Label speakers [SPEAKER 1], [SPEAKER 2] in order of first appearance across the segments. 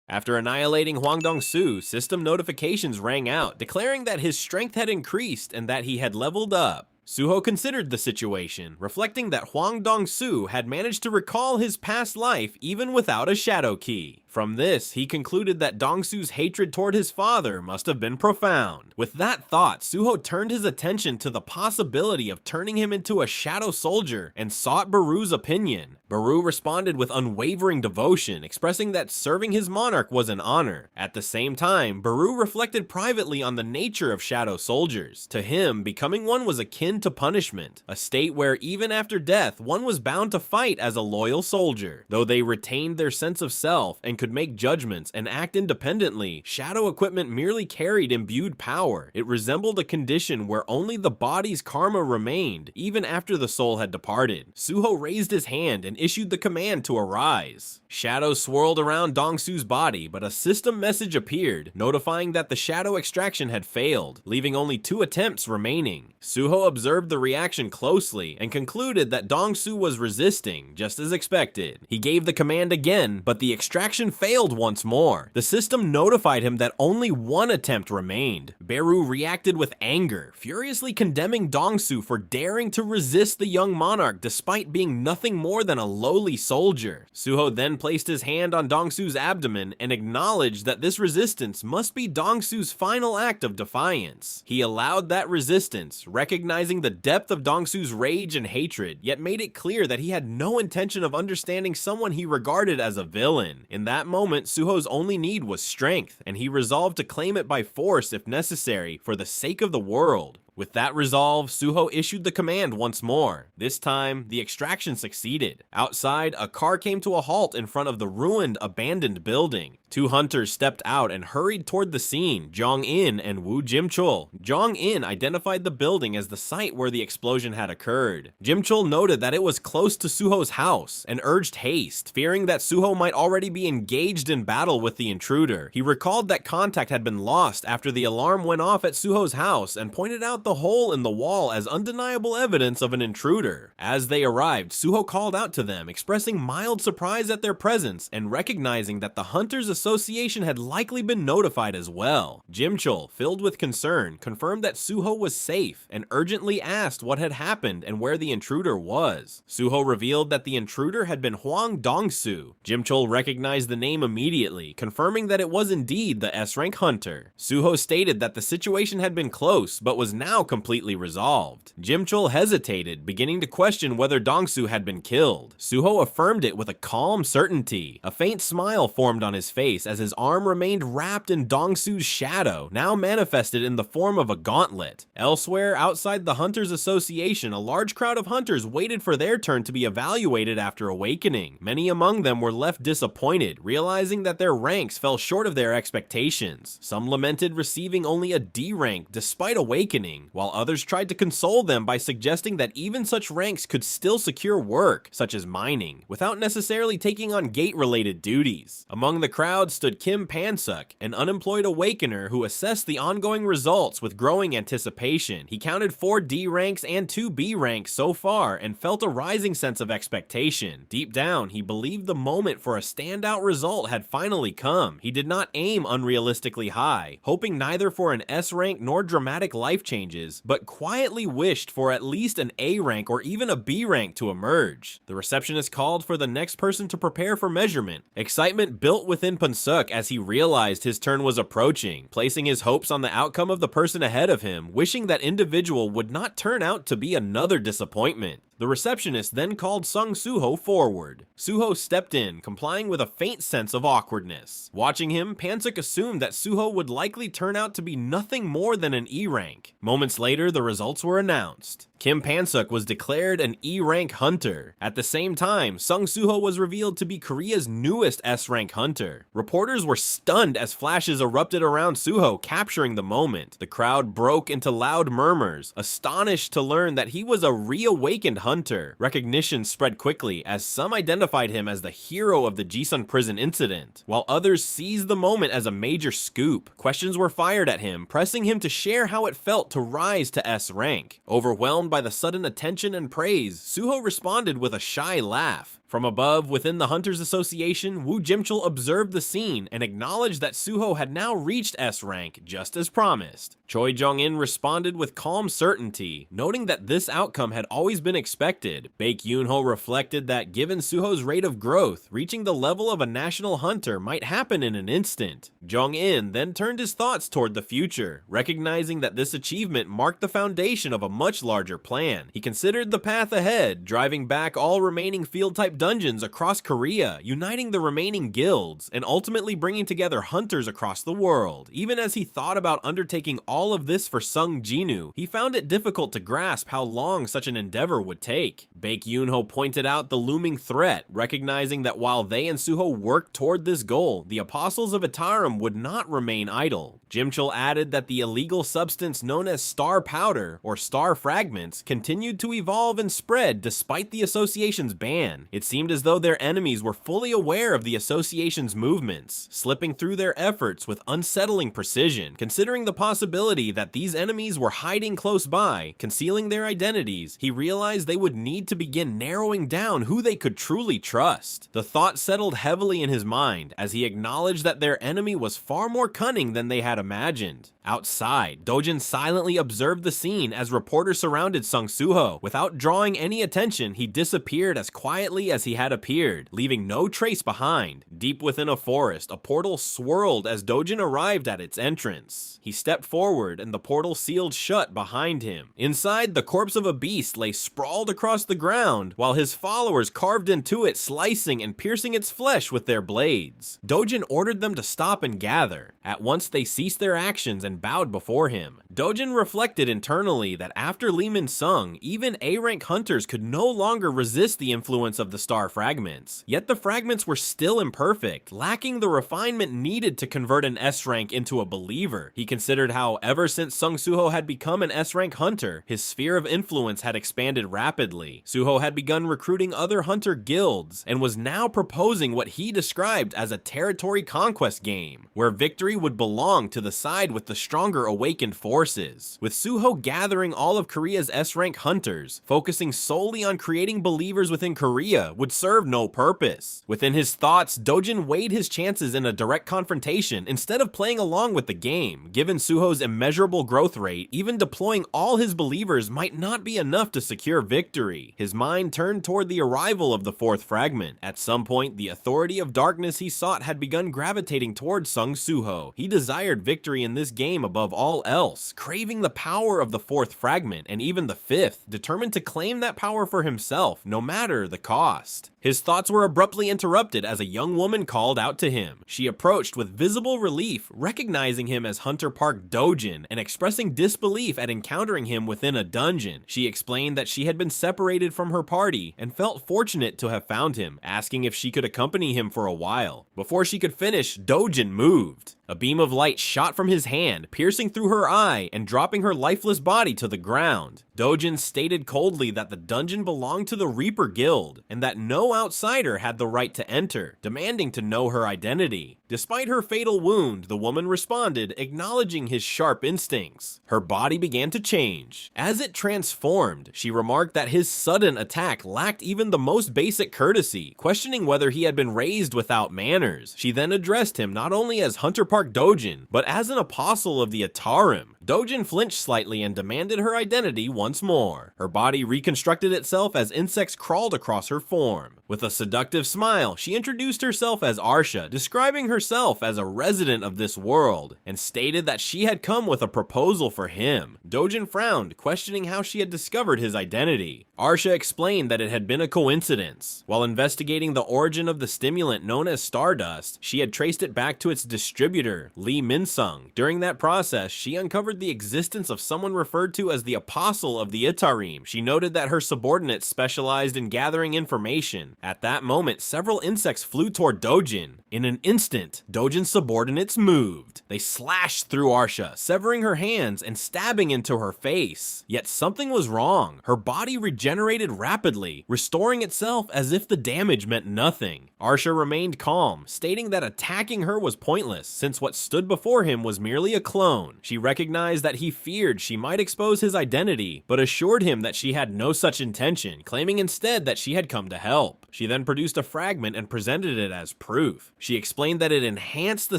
[SPEAKER 1] After annihilating Huang Dong-su, system notifications rang out, declaring that his strength had increased and that he had leveled up. Suho considered the situation, reflecting that Huang Dong-su had managed to recall his past life even without a shadow key. From this, he concluded that Dong-su's hatred toward his father must have been profound. With that thought, Suho turned his attention to the possibility of turning him into a shadow soldier and sought Beru's opinion. Beru responded with unwavering devotion, expressing that serving his monarch was an honor. At the same time, Beru reflected privately on the nature of shadow soldiers. To him, becoming one was akin to punishment, a state where even after death, one was bound to fight as a loyal soldier. Though they retained their sense of self and could make judgments and act independently, shadow equipment merely carried imbued power. It resembled a condition where only the body's karma remained, even after the soul had departed. Suho raised his hand and issued the command to arise. Shadows swirled around Dong-su's body, but a system message appeared, notifying that the shadow extraction had failed, leaving only 2 attempts remaining. Suho observed the reaction closely and concluded that Dong-su was resisting, just as expected. He gave the command again, but the extraction failed once more. The system notified him that only 1 attempt remained. Beru reacted with anger, furiously condemning Dong-su for daring to resist the young monarch despite being nothing more than a lowly soldier. Suho then placed his hand on Dong-su's abdomen and acknowledged that this resistance must be Dong-su's final act of defiance. He allowed that resistance, recognizing the depth of Dong-su's rage and hatred, yet made it clear that he had no intention of understanding someone he regarded as a villain. In that moment, Suho's only need was strength, and he resolved to claim it by force if necessary for the sake of the world. With that resolve, Suho issued the command once more. This time, the extraction succeeded. Outside, a car came to a halt in front of the ruined, abandoned building. 2 hunters stepped out and hurried toward the scene, Jong-in and Woo Jim-chul. Jong-in identified the building as the site where the explosion had occurred. Jim-chul noted that it was close to Suho's house and urged haste, fearing that Suho might already be engaged in battle with the intruder. He recalled that contact had been lost after the alarm went off at Suho's house and pointed out the hole in the wall as undeniable evidence of an intruder. As they arrived, Suho called out to them, expressing mild surprise at their presence and recognizing that the Hunters Association had likely been notified as well. Jim-chul, filled with concern, confirmed that Suho was safe and urgently asked what had happened and where the intruder was. Suho revealed that the intruder had been Huang Dong-su. Jim-chul recognized the name immediately, confirming that it was indeed the S-rank hunter. Suho stated that the situation had been close, but was now completely resolved. Jim-chul hesitated, beginning to question whether Dong-su had been killed. Suho affirmed it with a calm certainty. A faint smile formed on his face as his arm remained wrapped in Dong-su's shadow, now manifested in the form of a gauntlet. Elsewhere, outside the Hunters Association, a large crowd of hunters waited for their turn to be evaluated after awakening. Many among them were left disappointed, realizing that their ranks fell short of their expectations. Some lamented receiving only a D rank despite awakening, while others tried to console them by suggesting that even such ranks could still secure work, such as mining, without necessarily taking on gate-related duties. Among the crowd stood Kim Pansuk, an unemployed awakener who assessed the ongoing results with growing anticipation. He counted 4 D ranks and 2 B ranks so far and felt a rising sense of expectation. Deep down, he believed the moment for a standout result had finally come. He did not aim unrealistically high, hoping neither for an S rank nor dramatic life changes, but quietly wished for at least an A rank or even a B rank to emerge. The receptionist called for the next person to prepare for measurement. Excitement built within Pansuk as he realized his turn was approaching, placing his hopes on the outcome of the person ahead of him, wishing that individual would not turn out to be another disappointment. The receptionist then called Sung Suho forward. Suho stepped in, complying with a faint sense of awkwardness. Watching him, Pansuk assumed that Suho would likely turn out to be nothing more than an E rank. Moments later, the results were announced. Kim Pansuk was declared an E-rank hunter. At the same time, Sung Suho was revealed to be Korea's newest S-rank hunter. Reporters were stunned as flashes erupted around Suho, capturing the moment. The crowd broke into loud murmurs, astonished to learn that he was a reawakened hunter. Recognition spread quickly as some identified him as the hero of the Jisun prison incident, while others seized the moment as a major scoop. Questions were fired at him, pressing him to share how it felt to rise to S rank. Overwhelmed by the sudden attention and praise, Suho responded with a shy laugh. From above, within the Hunters Association, Woo Jimchul observed the scene and acknowledged that Suho had now reached S rank, just as promised. Choi Jong-in responded with calm certainty, noting that this outcome had always been expected. Baek Yoon-ho reflected that given Suho's rate of growth, reaching the level of a national hunter might happen in an instant. Jong-in then turned his thoughts toward the future, recognizing that this achievement marked the foundation of a much larger plan. He considered the path ahead, driving back all remaining field-type dungeons across Korea, uniting the remaining guilds, and ultimately bringing together hunters across the world. Even as he thought about undertaking all of this for Sung Jinwoo, he found it difficult to grasp how long such an endeavor would take. Baek Yoon-ho pointed out the looming threat, recognizing that while they and Suho worked toward this goal, the apostles of Itarim would not remain idle. Jimchul added that the illegal substance known as star powder, or star fragments, continued to evolve and spread despite the association's ban. It seemed as though their enemies were fully aware of the association's movements, slipping through their efforts with unsettling precision. Considering the possibility that these enemies were hiding close by, concealing their identities, he realized they would need to begin narrowing down who they could truly trust. The thought settled heavily in his mind as he acknowledged that their enemy was far more cunning than they had imagined. Outside, Dojin silently observed the scene as reporters surrounded Sung Suho. Without drawing any attention, he disappeared as quietly as he had appeared, leaving no trace behind. Deep within a forest, a portal swirled as Dojin arrived at its entrance. He stepped forward and the portal sealed shut behind him. Inside, the corpse of a beast lay sprawled across the ground, while his followers carved into it, slicing and piercing its flesh with their blades. Dojin ordered them to stop and gather. At once they ceased their actions and bowed before him. Dojin reflected internally that after Lee Min-sung, even A-rank hunters could no longer resist the influence of the star fragments. Yet the fragments were still imperfect, lacking the refinement needed to convert an S-rank into a believer. He considered how, ever since Sung Suho had become an S-rank hunter, his sphere of influence had expanded rapidly. Suho had begun recruiting other hunter guilds, and was now proposing what he described as a territory conquest game, where victory would belong to the side with the stronger awakened forces. With Suho gathering all of Korea's S-rank hunters, focusing solely on creating believers within Korea would serve no purpose. Within his thoughts, Dojin weighed his chances in a direct confrontation instead of playing along with the game. Given Suho's immeasurable growth rate, even deploying all his believers might not be enough to secure victory. His mind turned toward the arrival of the fourth fragment. At some point, the authority of darkness he sought had begun gravitating towards Sung Suho. He desired victory in this game above all else, craving the power of the fourth fragment and even the fifth, determined to claim that power for himself, no matter the cost. His thoughts were abruptly interrupted as a young woman called out to him. She approached with visible relief, recognizing him as Hunter Park Dojin and expressing disbelief at encountering him within a dungeon. She explained that she had been separated from her party and felt fortunate to have found him, asking if she could accompany him for a while. Before she could finish, Dojin moved. A beam of light shot from his hand, piercing through her eye and dropping her lifeless body to the ground. Dojin stated coldly that the dungeon belonged to the Reaper Guild, and that no outsider had the right to enter, demanding to know her identity. Despite her fatal wound, the woman responded, acknowledging his sharp instincts. Her body began to change. As it transformed, she remarked that his sudden attack lacked even the most basic courtesy, questioning whether he had been raised without manners. She then addressed him not only as Hunter Park Dojin, but as an apostle of the Itarim. Dojin flinched slightly and demanded her identity once more. Her body reconstructed itself as insects crawled across her form. With a seductive smile, she introduced herself as Arsha, describing herself as a resident of this world, and stated that she had come with a proposal for him. Dojin frowned, questioning how she had discovered his identity. Arsha explained that it had been a coincidence. While investigating the origin of the stimulant known as Stardust, she had traced it back to its distributor, Lee Min-sung. During that process, she uncovered the existence of someone referred to as the Apostle of the Itarim. She noted that her subordinates specialized in gathering information. At that moment, several insects flew toward Dojin. In an instant, Dojin's subordinates moved. They slashed through Arsha, severing her hands and stabbing into her face. Yet something was wrong. Her body regenerated rapidly, restoring itself as if the damage meant nothing. Arsha remained calm, stating that attacking her was pointless, since what stood before him was merely a clone. She recognized recognized that he feared she might expose his identity, but assured him that she had no such intention, claiming instead that she had come to help. She then produced a fragment and presented it as proof. She explained that it enhanced the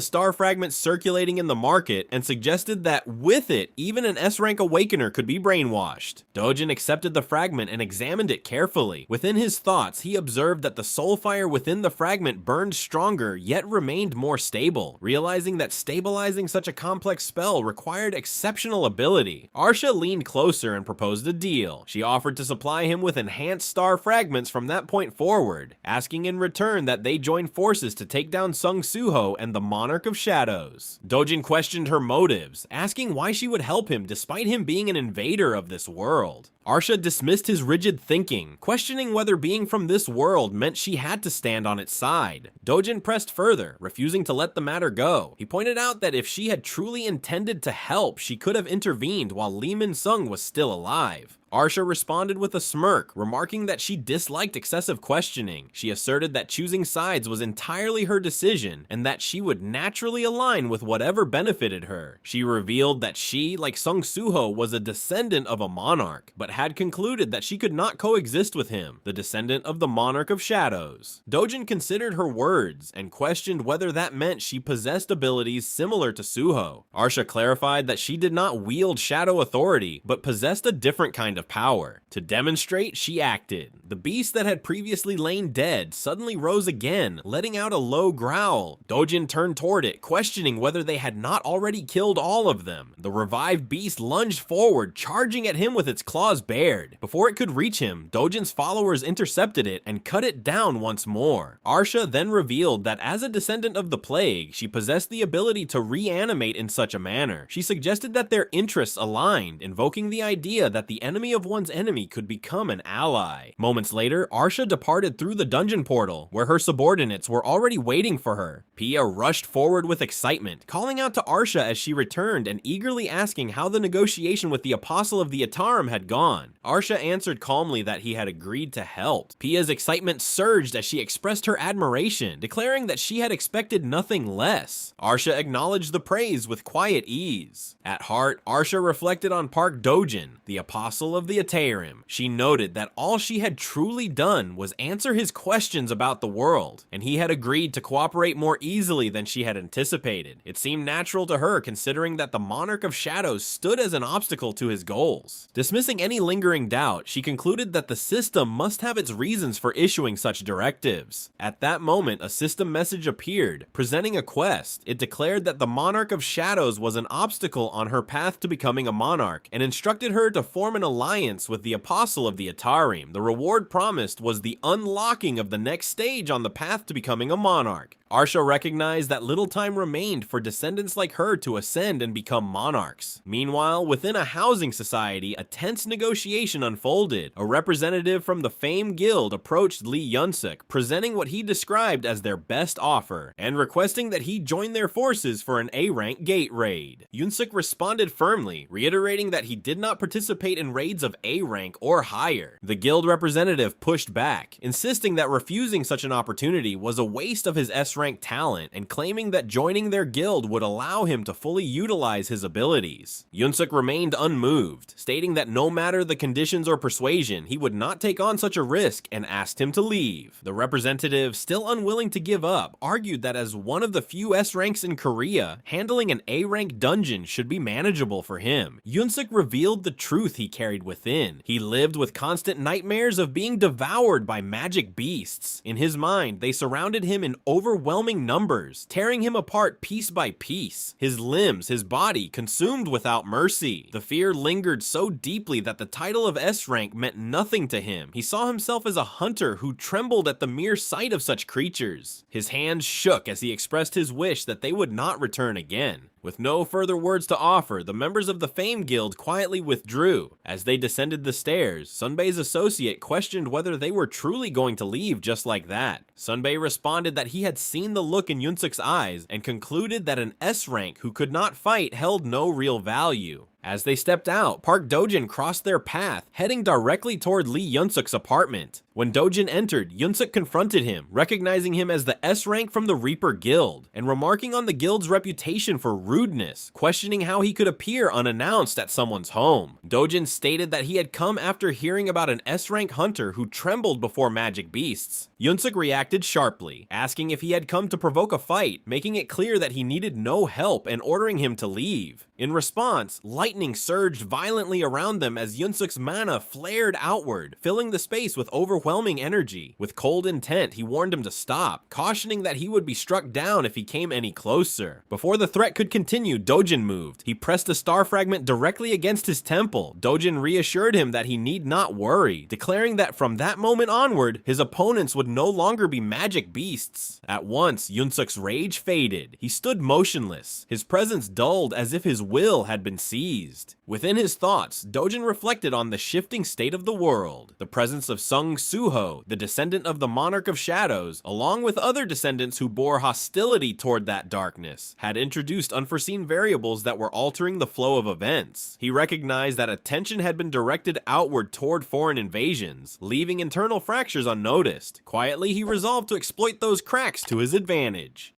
[SPEAKER 1] star fragments circulating in the market and suggested that with it, even an S-rank awakener could be brainwashed. Dojin accepted the fragment and examined it carefully. Within his thoughts, he observed that the soul fire within the fragment burned stronger, yet remained more stable. Realizing that stabilizing such a complex spell required exceptional ability, Arsha leaned closer and proposed a deal. She offered to supply him with enhanced star fragments from that point forward, asking in return that they join forces to take down Suho and the Monarch of Shadows. Dojin questioned her motives, asking why she would help him despite him being an invader of this world. Arsha dismissed his rigid thinking, questioning whether being from this world meant she had to stand on its side. Dojin pressed further, refusing to let the matter go. He pointed out that if she had truly intended to help, she could have intervened while Lee Min-sung was still alive. Arsha responded with a smirk, remarking that she disliked excessive questioning. She asserted that choosing sides was entirely her decision, and that she would naturally align with whatever benefited her. She revealed that she, like Suho, was a descendant of a monarch, but had concluded that she could not coexist with him, the descendant of the Monarch of Shadows. Dojin considered her words, and questioned whether that meant she possessed abilities similar to Suho. Arsha clarified that she did not wield shadow authority, but possessed a different kind of power. To demonstrate, she acted. The beast that had previously lain dead suddenly rose again, letting out a low growl. Dojin turned toward it, questioning whether they had not already killed all of them. The revived beast lunged forward, charging at him with its claws bared. Before it could reach him, Dojin's followers intercepted it and cut it down once more. Arsha then revealed that as a descendant of the plague, she possessed the ability to reanimate in such a manner. She suggested that their interests aligned, invoking the idea that the enemy of one's enemy could become an ally. Moments later, Arsha departed through the dungeon portal, where her subordinates were already waiting for her. Pia rushed forward with excitement, calling out to Arsha as she returned and eagerly asking how the negotiation with the Apostle of the Atarim had gone. Arsha answered calmly that he had agreed to help. Pia's excitement surged as she expressed her admiration, declaring that she had expected nothing less. Arsha acknowledged the praise with quiet ease. At heart, Arsha reflected on Park Dojin, the Apostle of the Atarim. She noted that all she had truly done was answer his questions about the world, and he had agreed to cooperate more easily than she had anticipated. It seemed natural to her, considering that the Monarch of Shadows stood as an obstacle to his goals. Dismissing any lingering doubt, she concluded that the system must have its reasons for issuing such directives. At that moment, a system message appeared, presenting a quest. It declared that the Monarch of Shadows was an obstacle on her path to becoming a monarch, and instructed her to form an alliance with the Apostle of the Atarim. The reward promised was the unlocking of the next stage on the path to becoming a monarch. Arsha recognized that little time remained for descendants like her to ascend and become monarchs. Meanwhile, within a housing society, a tense negotiation unfolded. A representative from the Fame Guild approached Lee Yunsuk, presenting what he described as their best offer, and requesting that he join their forces for an A-rank gate raid. Yunsuk responded firmly, reiterating that he did not participate in raids of A-rank or higher. The guild representative pushed back, insisting that refusing such an opportunity was a waste of his S-rank talent, and claiming that joining their guild would allow him to fully utilize his abilities. Yunsuk remained unmoved, stating that no matter the conditions or persuasion, he would not take on such a risk, and asked him to leave. The representative, still unwilling to give up, argued that as one of the few S ranks in Korea, handling an A rank dungeon should be manageable for him. Yunsuk revealed the truth he carried within. He lived with constant nightmares of being devoured by magic beasts. In his mind, they surrounded him in overwhelming numbers, tearing him apart piece by piece. His limbs, his body, consumed without mercy. The fear lingered so deeply that the title of S rank meant nothing to him. He saw himself as a hunter who trembled at the mere sight of such creatures. His hands shook as he expressed his wish that they would not return again. With no further words to offer, the members of the Fame Guild quietly withdrew. As they descended the stairs, Sunbae's associate questioned whether they were truly going to leave just like that. Sunbae responded that he had seen the look in Yunsuk's eyes and concluded that an S rank who could not fight held no real value. As they stepped out, Park Dojin crossed their path, heading directly toward Lee Yunsuk's apartment. When Dojin entered, Yunsuk confronted him, recognizing him as the S rank from the Reaper Guild, and remarking on the guild's reputation for rudeness, questioning how he could appear unannounced at someone's home. Dojin stated that he had come after hearing about an S rank hunter who trembled before magic beasts. Yunsuk reacted sharply, asking if he had come to provoke a fight, making it clear that he needed no help and ordering him to leave. In response, lightning surged violently around them as Yunsuk's mana flared outward, filling the space with overwhelming energy. With cold intent, he warned him to stop, cautioning that he would be struck down if he came any closer. Before the threat could continue, Dojin moved. He pressed a star fragment directly against his temple. Dojin reassured him that he need not worry, declaring that from that moment onward, his opponents would no longer be magic beasts. At once, Yunsuk's rage faded. He stood motionless, his presence dulled as if his will had been seized. Within his thoughts, Dojin reflected on the shifting state of the world. The presence of Sung Suho, the descendant of the Monarch of Shadows, along with other descendants who bore hostility toward that darkness, had introduced unforeseen variables that were altering the flow of events. He recognized that attention had been directed outward toward foreign invasions, leaving internal fractures unnoticed. Quietly, he resolved to exploit those cracks to his advantage.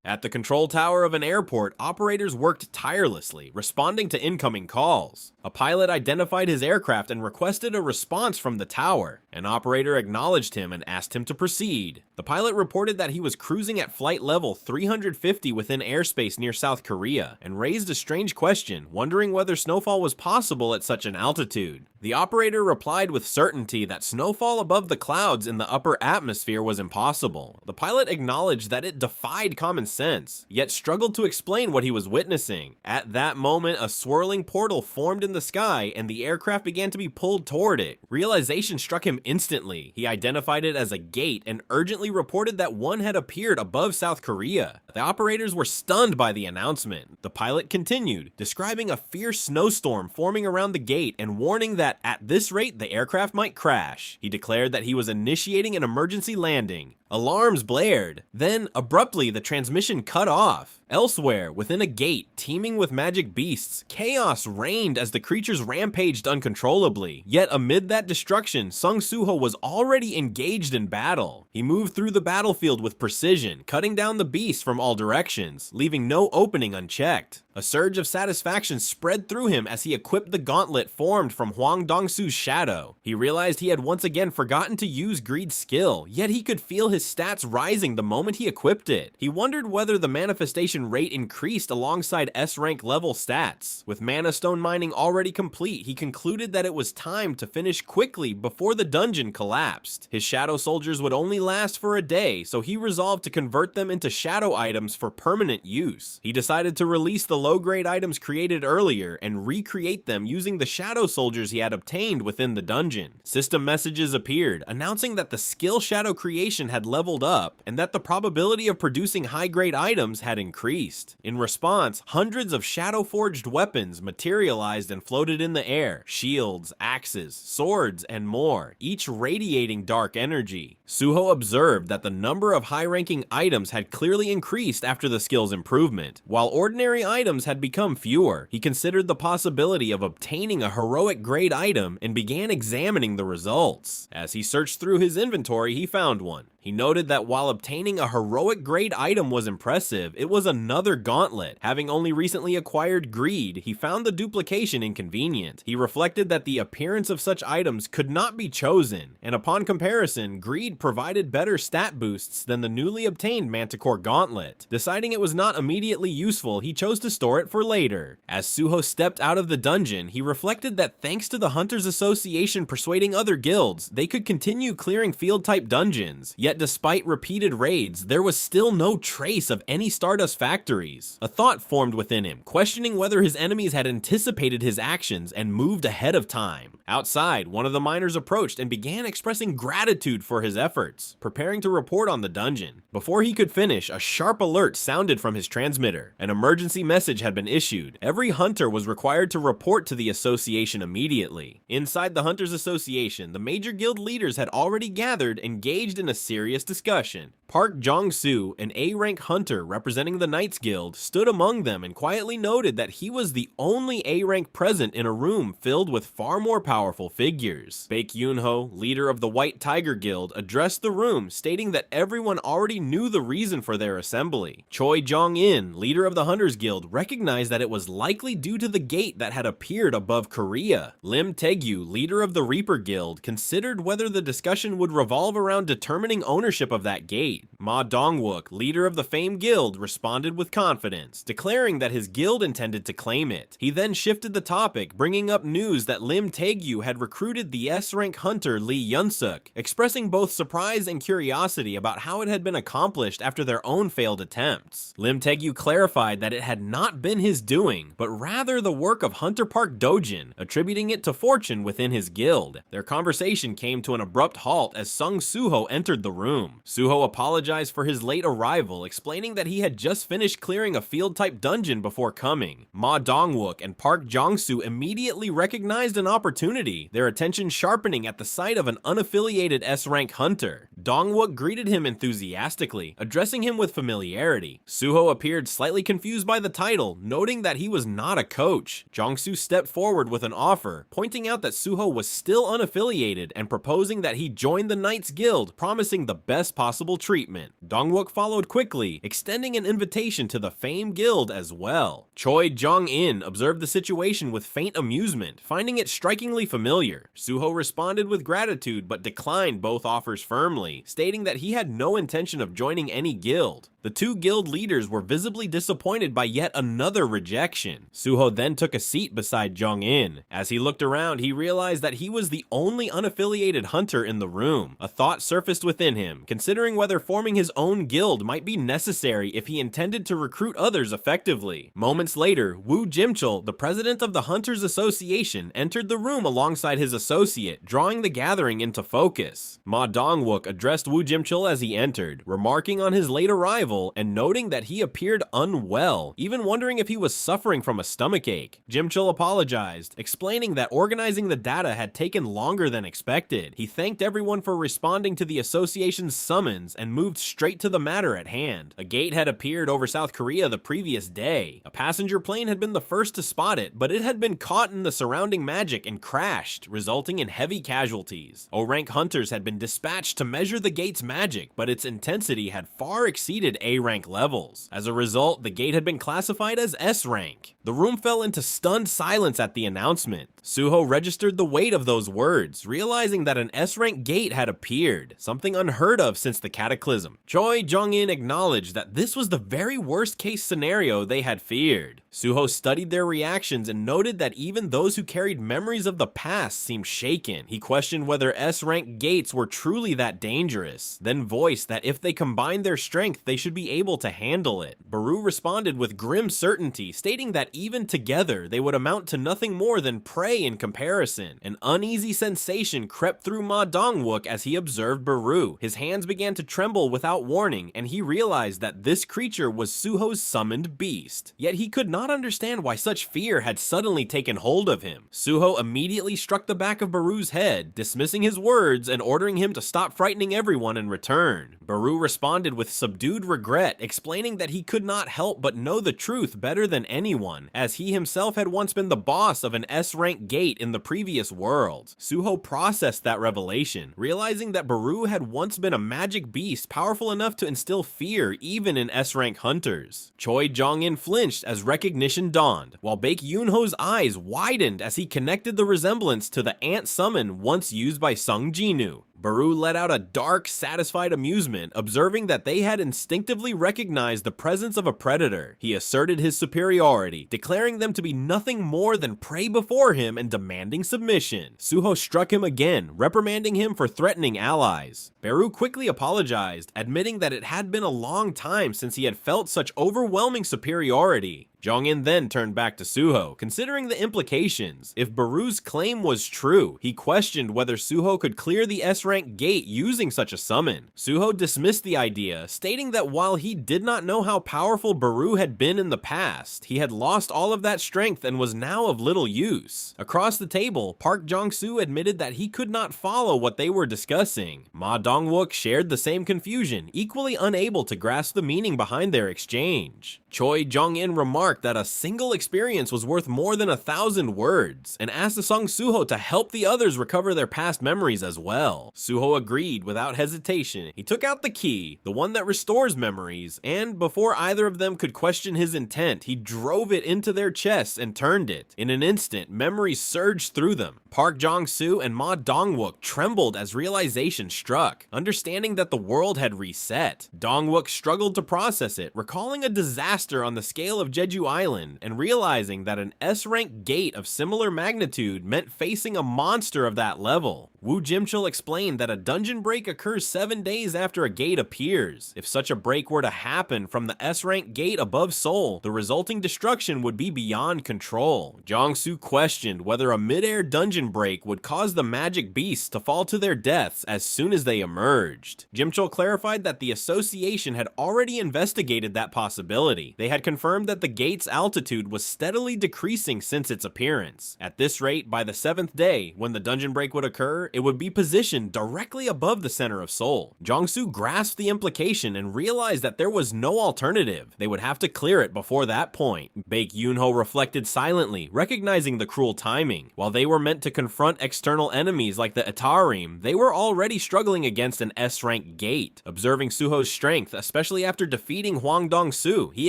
[SPEAKER 1] At the control tower of an airport, operators worked tirelessly, responding to incoming calls. A pilot identified his aircraft and requested a response from the tower. An operator acknowledged him and asked him to proceed. The pilot reported that he was cruising at flight level 350 within airspace near South Korea, and raised a strange question, wondering whether snowfall was possible at such an altitude. The operator replied with certainty that snowfall above the clouds in the upper atmosphere was impossible. The pilot acknowledged that it defied common sense, yet struggled to explain what he was witnessing. At that moment, a swirling portal formed in the sky, and the aircraft began to be pulled toward it. Realization struck him instantly. He identified it as a gate and urgently reported that one had appeared above South Korea. The operators were stunned by the announcement. The pilot continued, describing a fierce snowstorm forming around the gate and warning that at this rate the aircraft might crash. He declared that he was initiating an emergency landing. Alarms blared. Then, abruptly, the transmission cut off. Elsewhere, within a gate teeming with magic beasts, chaos reigned as the creatures rampaged uncontrollably. Yet amid that destruction, Sung Suho was already engaged in battle. He moved through the battlefield with precision, cutting down the beasts from all directions, leaving no opening unchecked. A surge of satisfaction spread through him as he equipped the gauntlet formed from Hwang Dong-su's shadow. He realized he had once again forgotten to use Greed's skill, yet he could feel his stats rising the moment he equipped it. He wondered whether the manifestation rate increased alongside S-rank level stats. With mana stone mining already complete, he concluded that it was time to finish quickly before the dungeon collapsed. His shadow soldiers would only last for a day, so he resolved to convert them into shadow items for permanent use. He decided to release the low-grade items created earlier and recreate them using the shadow soldiers he had obtained within the dungeon. System messages appeared, announcing that the skill shadow creation had leveled up and that the probability of producing high-grade items had increased. In response, hundreds of shadow-forged weapons materialized and floated in the air: shields, axes, swords, and more, each radiating dark energy. Suho observed that the number of high-ranking items had clearly increased after the skill's improvement. While ordinary items had become fewer, he considered the possibility of obtaining a heroic grade item and began examining the results. As he searched through his inventory, he found one. He noted that while obtaining a heroic grade item was impressive, it was another gauntlet. Having only recently acquired Greed, he found the duplication inconvenient. He reflected that the appearance of such items could not be chosen, and upon comparison, Greed provided better stat boosts than the newly obtained Manticore gauntlet. Deciding it was not immediately useful, he chose to store it for later. As Suho stepped out of the dungeon, he reflected that thanks to the Hunters Association persuading other guilds, they could continue clearing field-type dungeons. Yet despite repeated raids, there was still no trace of any Stardust factories. A thought formed within him, questioning whether his enemies had anticipated his actions and moved ahead of time. Outside, one of the miners approached and began expressing gratitude for his efforts, preparing to report on the dungeon. Before he could finish, a sharp alert sounded from his transmitter. An emergency message had been issued. Every hunter was required to report to the association immediately. Inside the Hunters Association, the major guild leaders had already gathered, engaged in a serious discussion. Park Jong-soo, an A-rank hunter representing the Knights Guild, stood among them and quietly noted that he was the only A rank present in a room filled with far more powerful figures. Baek Yoonho, leader of the White Tiger Guild, addressed the room, stating that everyone already knew the reason for their assembly. Choi Jong-in, leader of the Hunters Guild, recognized that it was likely due to the gate that had appeared above Korea. Lim Taegyu, leader of the Reaper Guild, considered whether the discussion would revolve around determining ownership of that gate. Ma Dongwook, leader of the Fame Guild, responded with confidence, declaring that his guild intended to claim it. He then shifted the topic, bringing up news that Lim Taegyu had recruited the S-rank hunter Lee Yunsuk, expressing both surprise and curiosity about how it had been accomplished after their own failed attempts. Lim Taegyu clarified that it had not been his doing, but rather the work of Hunter Park Dojin, attributing it to fortune within his guild. Their conversation came to an abrupt halt as Sung Suho entered the room. Suho apologized for his late arrival, explaining that he had just finished clearing a field-type dungeon before coming. Ma Dongwook and Park Jongsu immediately recognized an opportunity, their attention sharpening at the sight of an unaffiliated S-rank hunter. Dongwook greeted him enthusiastically, addressing him with familiarity. Suho appeared slightly confused by the title, noting that he was not a coach. Jongsu stepped forward with an offer, pointing out that Suho was still unaffiliated and proposing that he join the Knights Guild, promising the best possible treatment. Dongwook followed quickly, extending an invitation to the Fame Guild as well. Choi Jong-in observed the situation with faint amusement, finding it strikingly familiar. Suho responded with gratitude but declined both offers firmly, stating that he had no intention of joining any guild. The two guild leaders were visibly disappointed by yet another rejection. Suho then took a seat beside Jong-in. As he looked around, he realized that he was the only unaffiliated hunter in the room. A thought surfaced within him, considering whether forming his own guild might be necessary if he intended to recruit others effectively. Moments later, Woo Jimchul, the president of the Hunters Association, entered the room alongside his associate, drawing the gathering into focus. Ma Dongwook addressed Woo Jimchul as he entered, remarking on his late arrival and noting that he appeared unwell, even wondering if he was suffering from a stomachache. Jimchul apologized, explaining that organizing the data had taken longer than expected. He thanked everyone for responding to the association's summons and moved straight to the matter at hand. A gate had appeared over South Korea the previous day. A passenger plane had been the first to spot it, but it had been caught in the surrounding magic and crashed, resulting in heavy casualties. O-rank hunters had been dispatched to measure the gate's magic, but its intensity had far exceeded A-rank levels. As a result, the gate had been classified as S-rank. The room fell into stunned silence at the announcement. Suho registered the weight of those words, realizing that an S-rank gate had appeared, something unheard of since the cataclysm. Choi Jong-in acknowledged that this was the very worst-case scenario they had feared. Suho studied their reactions and noted that even those who carried memories of the past seemed shaken. He questioned whether S-rank gates were truly that dangerous, then voiced that if they combined their strength, they should be able to handle it. Beru responded with grim certainty, stating that even together, they would amount to nothing more than prey in comparison. An uneasy sensation crept through Ma Dongwook as he observed Beru. His hands began to tremble without warning, and he realized that this creature was Suho's summoned beast. Yet he could not understand why such fear had suddenly taken hold of him. Suho immediately struck the back of Beru's head, dismissing his words and ordering him to stop frightening everyone in return. Beru responded with subdued regret, explaining that he could not help but know the truth better than anyone, as he himself had once been the boss of an S-rank gate in the previous world. Suho processed that revelation, realizing that Beru had once been a magic beast powerful enough to instill fear even in S-rank hunters. Choi Jong-in flinched as recognition dawned, while Baek Yoonho's eyes widened as he connected the resemblance to the ant summon once used by Sung Jinwoo. Beru let out a dark, satisfied amusement, observing that they had instinctively recognized the presence of a predator. He asserted his superiority, declaring them to be nothing more than prey before him and demanding submission. Suho struck him again, reprimanding him for threatening allies. Beru quickly apologized, admitting that it had been a long time since he had felt such overwhelming superiority. Jong-in then turned back to Suho, considering the implications. If Beru's claim was true, he questioned whether Suho could clear the S-rank gate using such a summon. Suho dismissed the idea, stating that while he did not know how powerful Beru had been in the past, he had lost all of that strength and was now of little use. Across the table, Park Jong-soo admitted that he could not follow what they were discussing. Ma Dong-wook shared the same confusion, equally unable to grasp the meaning behind their exchange. Choi Jong-in remarked that a single experience was worth more than 1,000 words, and asked the Song Suho to help the others recover their past memories as well. Suho agreed without hesitation. He took out the key, the one that restores memories, and before either of them could question his intent, he drove it into their chests and turned it. In an instant, memories surged through them. Park Jong-soo and Ma Dong-wook trembled as realization struck, understanding that the world had reset. Dong-wook struggled to process it, recalling a disaster on the scale of Jeju Island, and realizing that an S-rank gate of similar magnitude meant facing a monster of that level. Woo Jim-chul explained that a dungeon break occurs 7 days after a gate appears. If such a break were to happen from the S-rank gate above Seoul, the resulting destruction would be beyond control. Jong-soo questioned whether a mid-air dungeon break would cause the magic beasts to fall to their deaths as soon as they emerged. Jim-chul clarified that the association had already investigated that possibility. They had confirmed that the gate's altitude was steadily decreasing since its appearance. At this rate, by the 7th day, when the dungeon break would occur, it would be positioned directly above the center of Seoul. Jong-soo grasped the implication and realized that there was no alternative. They would have to clear it before that point. Baek Yoon-ho reflected silently, recognizing the cruel timing. While they were meant to confront external enemies like the Itarim, they were already struggling against an S-rank gate. Observing Suho's strength, especially after defeating Hwang Dong-soo, he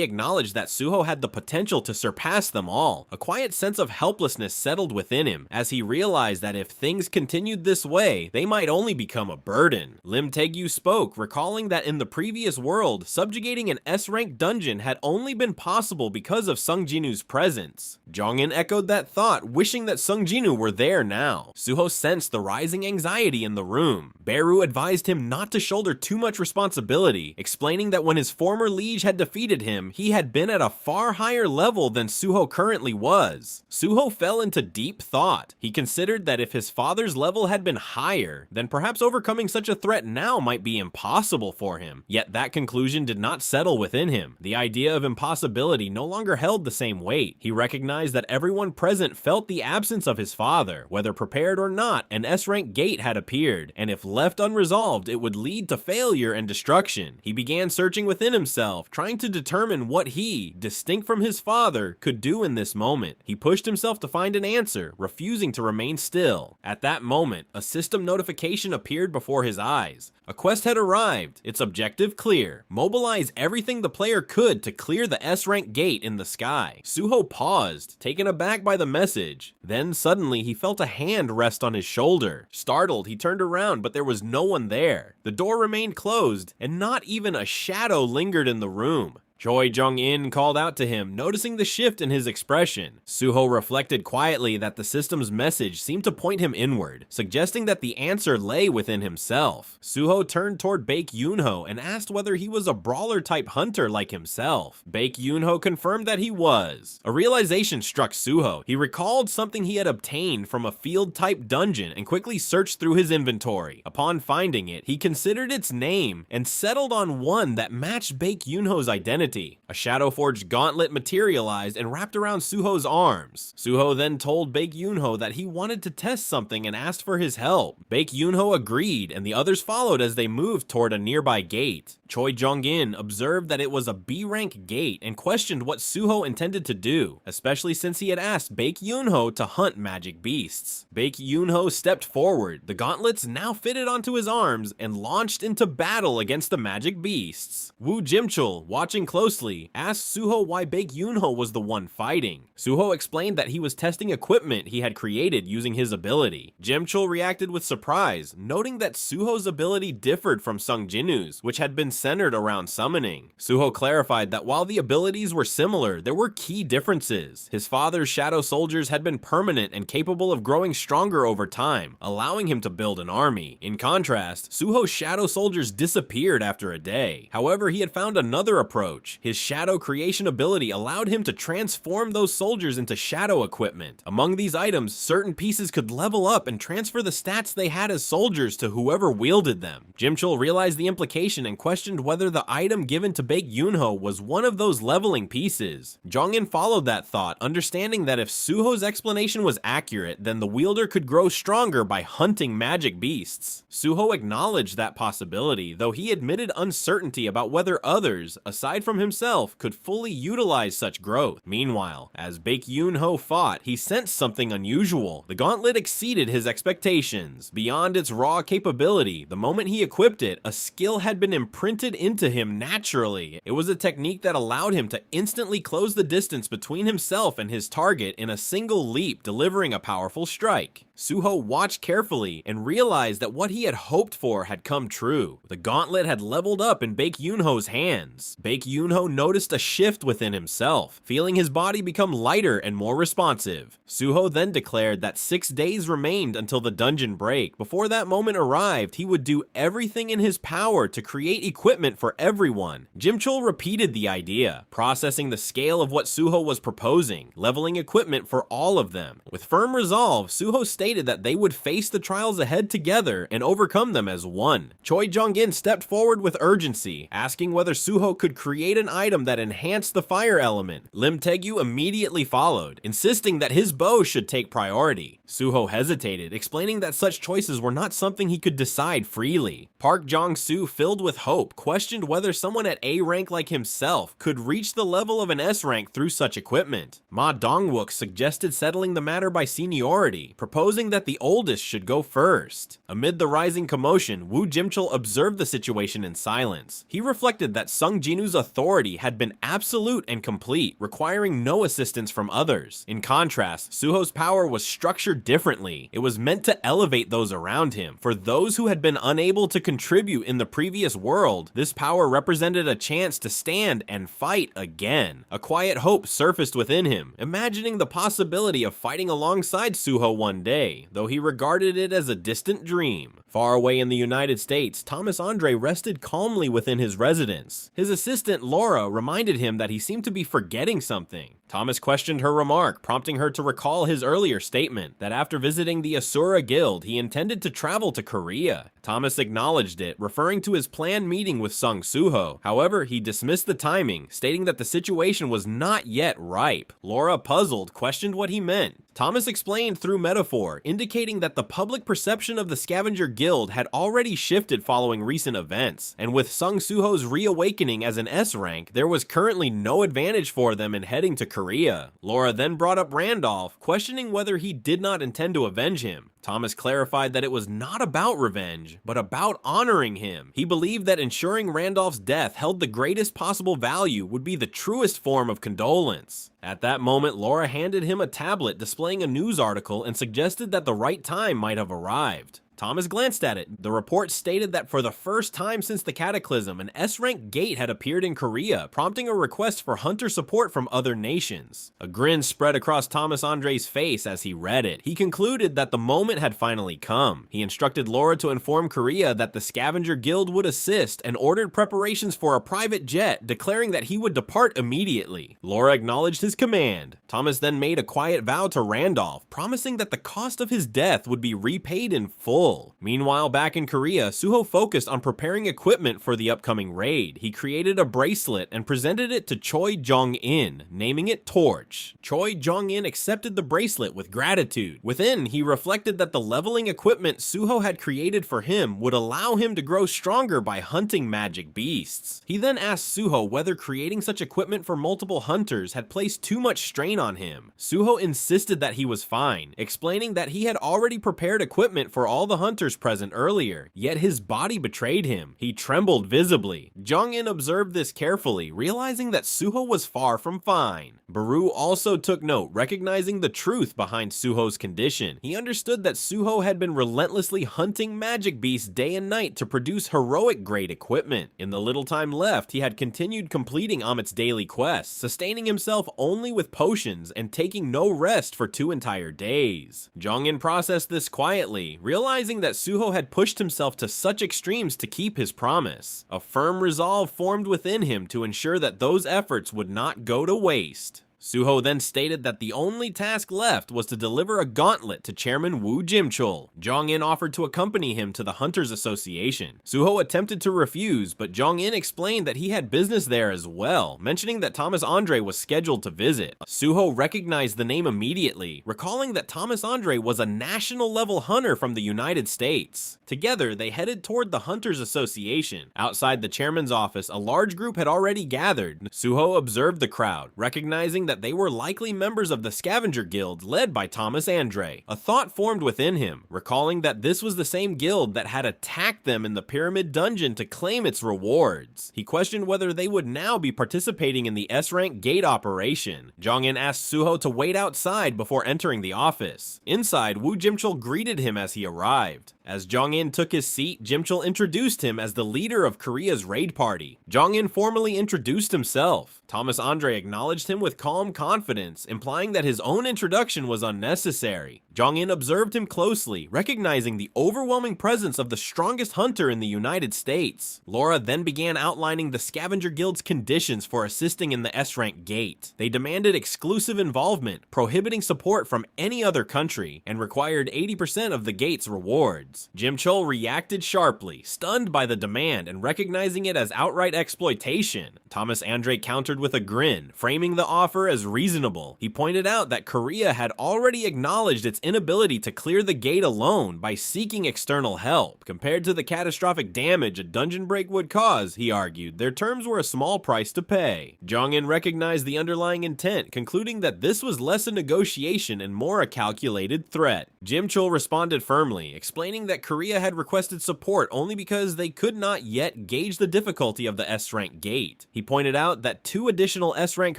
[SPEAKER 1] acknowledged that Suho had the potential to surpass them all. A quiet sense of helplessness settled within him, as he realized that if things continued this way, they might only become a burden. Lim Taegyu spoke, recalling that in the previous world, subjugating an S-rank dungeon had only been possible because of Sung Jinwoo's presence. Jong-in echoed that thought, wishing that Sung Jinwoo were there now. Suho sensed the rising anxiety in the room. Beru advised him not to shoulder too much responsibility, explaining that when his former liege had defeated him, he had been at a far higher level than Suho currently was. Suho fell into deep thought. He considered that if his father's level had been higher, then perhaps overcoming such a threat now might be impossible for him. Yet that conclusion did not settle within him. The idea of impossibility no longer held the same weight. He recognized that everyone present felt the absence of his father. Whether prepared or not, an S-rank gate had appeared, and if left unresolved, it would lead to failure and destruction. He began searching within himself, trying to determine what he, distinct from his father, could do in this moment. He pushed himself to find an answer, refusing to remain still. At that moment, a system notification appeared before his eyes. A quest had arrived, its objective clear. Mobilize everything the player could to clear the S-rank gate in the sky. Suho paused, taken aback by the message. Then suddenly he felt a hand rest on his shoulder. Startled, he turned around, but there was no one there. The door remained closed, and not even a shadow lingered in the room. Choi Jong-in called out to him, noticing the shift in his expression. Suho reflected quietly that the system's message seemed to point him inward, suggesting that the answer lay within himself. Suho turned toward Baek Yoon-ho and asked whether he was a brawler-type hunter like himself. Baek Yoon-ho confirmed that he was. A realization struck Suho. He recalled something he had obtained from a field-type dungeon and quickly searched through his inventory. Upon finding it, he considered its name and settled on one that matched Baek Yoon-ho's identity. A shadow-forged gauntlet materialized and wrapped around Suho's arms. Suho then told Baek Yoon-ho that he wanted to test something and asked for his help. Baek Yoon-ho agreed, and the others followed as they moved toward a nearby gate. Choi Jong-in observed that it was a B-rank gate and questioned what Suho intended to do, especially since he had asked Baek Yoon-ho to hunt magic beasts. Baek Yoon-ho stepped forward, the gauntlets now fitted onto his arms, and launched into battle against the magic beasts. Woo Jim-chul, watching closely, asked Suho why Baek Yoon-ho was the one fighting. Suho explained that he was testing equipment he had created using his ability. Jim-chul reacted with surprise, noting that Suho's ability differed from Sung Jinwoo's, which had been centered around summoning. Suho clarified that while the abilities were similar, there were key differences. His father's shadow soldiers had been permanent and capable of growing stronger over time, allowing him to build an army. In contrast, Suho's shadow soldiers disappeared after a day. However, he had found another approach. approach. His shadow creation ability allowed him to transform those soldiers into shadow equipment. Among these items, certain pieces could level up and transfer the stats they had as soldiers to whoever wielded them. Jimchul realized the implication and questioned whether the item given to Baek Yoonho was one of those leveling pieces. Jongin followed that thought, understanding that if Suho's explanation was accurate, then the wielder could grow stronger by hunting magic beasts. Suho acknowledged that possibility, though he admitted uncertainty about whether others, aside from himself, could fully utilize such growth. Meanwhile, as Baek Yoonho fought, he sensed something unusual. The gauntlet exceeded his expectations. Beyond its raw capability, the moment he equipped it, a skill had been imprinted into him naturally. It was a technique that allowed him to instantly close the distance between himself and his target in a single leap, delivering a powerful strike. Suho watched carefully and realized that what he had hoped for had come true. The gauntlet had leveled up in Baek Yoonho's hands. Baek Yoonho noticed a shift within himself, feeling his body become lighter and more responsive. Suho then declared that 6 days remained until the dungeon break. Before that moment arrived, he would do everything in his power to create equipment for everyone. Jimchul repeated the idea, processing the scale of what Suho was proposing, leveling equipment for all of them. With firm resolve, Suho stated that they would face the trials ahead together and overcome them as one. Choi Jong-in stepped forward with urgency, asking whether Suho could create an item that enhanced the fire element. Lim Taegyu immediately followed, insisting that his bow should take priority. Suho hesitated, explaining that such choices were not something he could decide freely. Park Jong-soo, filled with hope, questioned whether someone at A rank like himself could reach the level of an S rank through such equipment. Ma Dongwook suggested settling the matter by seniority, proposing that the oldest should go first. Amid the rising commotion, Woo Jimchul observed the situation in silence. He reflected that Sung Jinu's authority had been absolute and complete, requiring no assistance from others. In contrast, Suho's power was structured differently. It was meant to elevate those around him. For those who had been unable to contribute in the previous world, this power represented a chance to stand and fight again. A quiet hope surfaced within him, imagining the possibility of fighting alongside Suho one day, though he regarded it as a distant dream. Far away in the United States, Thomas Andre rested calmly within his residence. His assistant, Laura, reminded him that he seemed to be forgetting something. Thomas questioned her remark, prompting her to recall his earlier statement that after visiting the Asura Guild, he intended to travel to Korea. Thomas acknowledged it, referring to his planned meeting with Sung Suho. However, he dismissed the timing, stating that the situation was not yet ripe. Laura, puzzled, questioned what he meant. Thomas explained through metaphor, indicating that the public perception of the Scavenger Guild had already shifted following recent events, and with Sung Suho's reawakening as an S rank, there was currently no advantage for them in heading to Korea. Laura then brought up Randolph, questioning whether he did not intend to avenge him. Thomas clarified that it was not about revenge, but about honoring him. He believed that ensuring Randolph's death held the greatest possible value would be the truest form of condolence. At that moment, Laura handed him a tablet displaying a news article and suggested that the right time might have arrived. Thomas glanced at it. The report stated that for the first time since the Cataclysm, an S-rank gate had appeared in Korea, prompting a request for hunter support from other nations. A grin spread across Thomas Andre's face as he read it. He concluded that the moment had finally come. He instructed Laura to inform Korea that the Scavenger Guild would assist and ordered preparations for a private jet, declaring that he would depart immediately. Laura acknowledged his command. Thomas then made a quiet vow to Randolph, promising that the cost of his death would be repaid in full. Meanwhile, back in Korea, Suho focused on preparing equipment for the upcoming raid. He created a bracelet and presented it to Choi Jong-in, naming it Torch. Choi Jong-in accepted the bracelet with gratitude. Within, he reflected that the leveling equipment Suho had created for him would allow him to grow stronger by hunting magic beasts. He then asked Suho whether creating such equipment for multiple hunters had placed too much strain on him. Suho insisted that he was fine, explaining that he had already prepared equipment for all the hunters present earlier, yet his body betrayed him. He trembled visibly. Jong-in observed this carefully, realizing that Suho was far from fine. Beru also took note, recognizing the truth behind Suho's condition. He understood that Suho had been relentlessly hunting magic beasts day and night to produce heroic-grade equipment. In the little time left, he had continued completing Ammut's daily quests, sustaining himself only with potions and taking no rest for 2 entire days. Jong-in processed this quietly, realizing recognizing that Suho had pushed himself to such extremes to keep his promise. A firm resolve formed within him to ensure that those efforts would not go to waste. Suho then stated that the only task left was to deliver a gauntlet to Chairman Woo Jim-chul. Jong-in offered to accompany him to the Hunters Association. Suho attempted to refuse, but Jong-in explained that he had business there as well, mentioning that Thomas Andre was scheduled to visit. Suho recognized the name immediately, recalling that Thomas Andre was a national-level hunter from the United States. Together, they headed toward the Hunters Association. Outside the chairman's office, a large group had already gathered. Suho observed the crowd, recognizing that they were likely members of the Scavenger Guild led by Thomas Andre. A thought formed within him, recalling that this was the same guild that had attacked them in the Pyramid Dungeon to claim its rewards. He questioned whether they would now be participating in the S-rank gate operation. Jong-in asked Suho to wait outside before entering the office. Inside, Woo Jim-chul greeted him as he arrived. As Jong-in took his seat, Jim-chul introduced him as the leader of Korea's raid party. Jong-in formally introduced himself. Thomas Andre acknowledged him with calm confidence, implying that his own introduction was unnecessary. Jong-in observed him closely, recognizing the overwhelming presence of the strongest hunter in the United States. Laura then began outlining the Scavenger Guild's conditions for assisting in the S-rank gate. They demanded exclusive involvement, prohibiting support from any other country, and required 80% of the gate's rewards. Jim-chul reacted sharply, stunned by the demand and recognizing it as outright exploitation. Thomas Andre countered with a grin, framing the offer as reasonable. He pointed out that Korea had already acknowledged its inability to clear the gate alone by seeking external help. Compared to the catastrophic damage a dungeon break would cause, he argued, their terms were a small price to pay. Jong-in recognized the underlying intent, concluding that this was less a negotiation and more a calculated threat. Jim-chul responded firmly, explaining that Korea had requested support only because they could not yet gauge the difficulty of the S-rank gate. He pointed out that 2 additional S-rank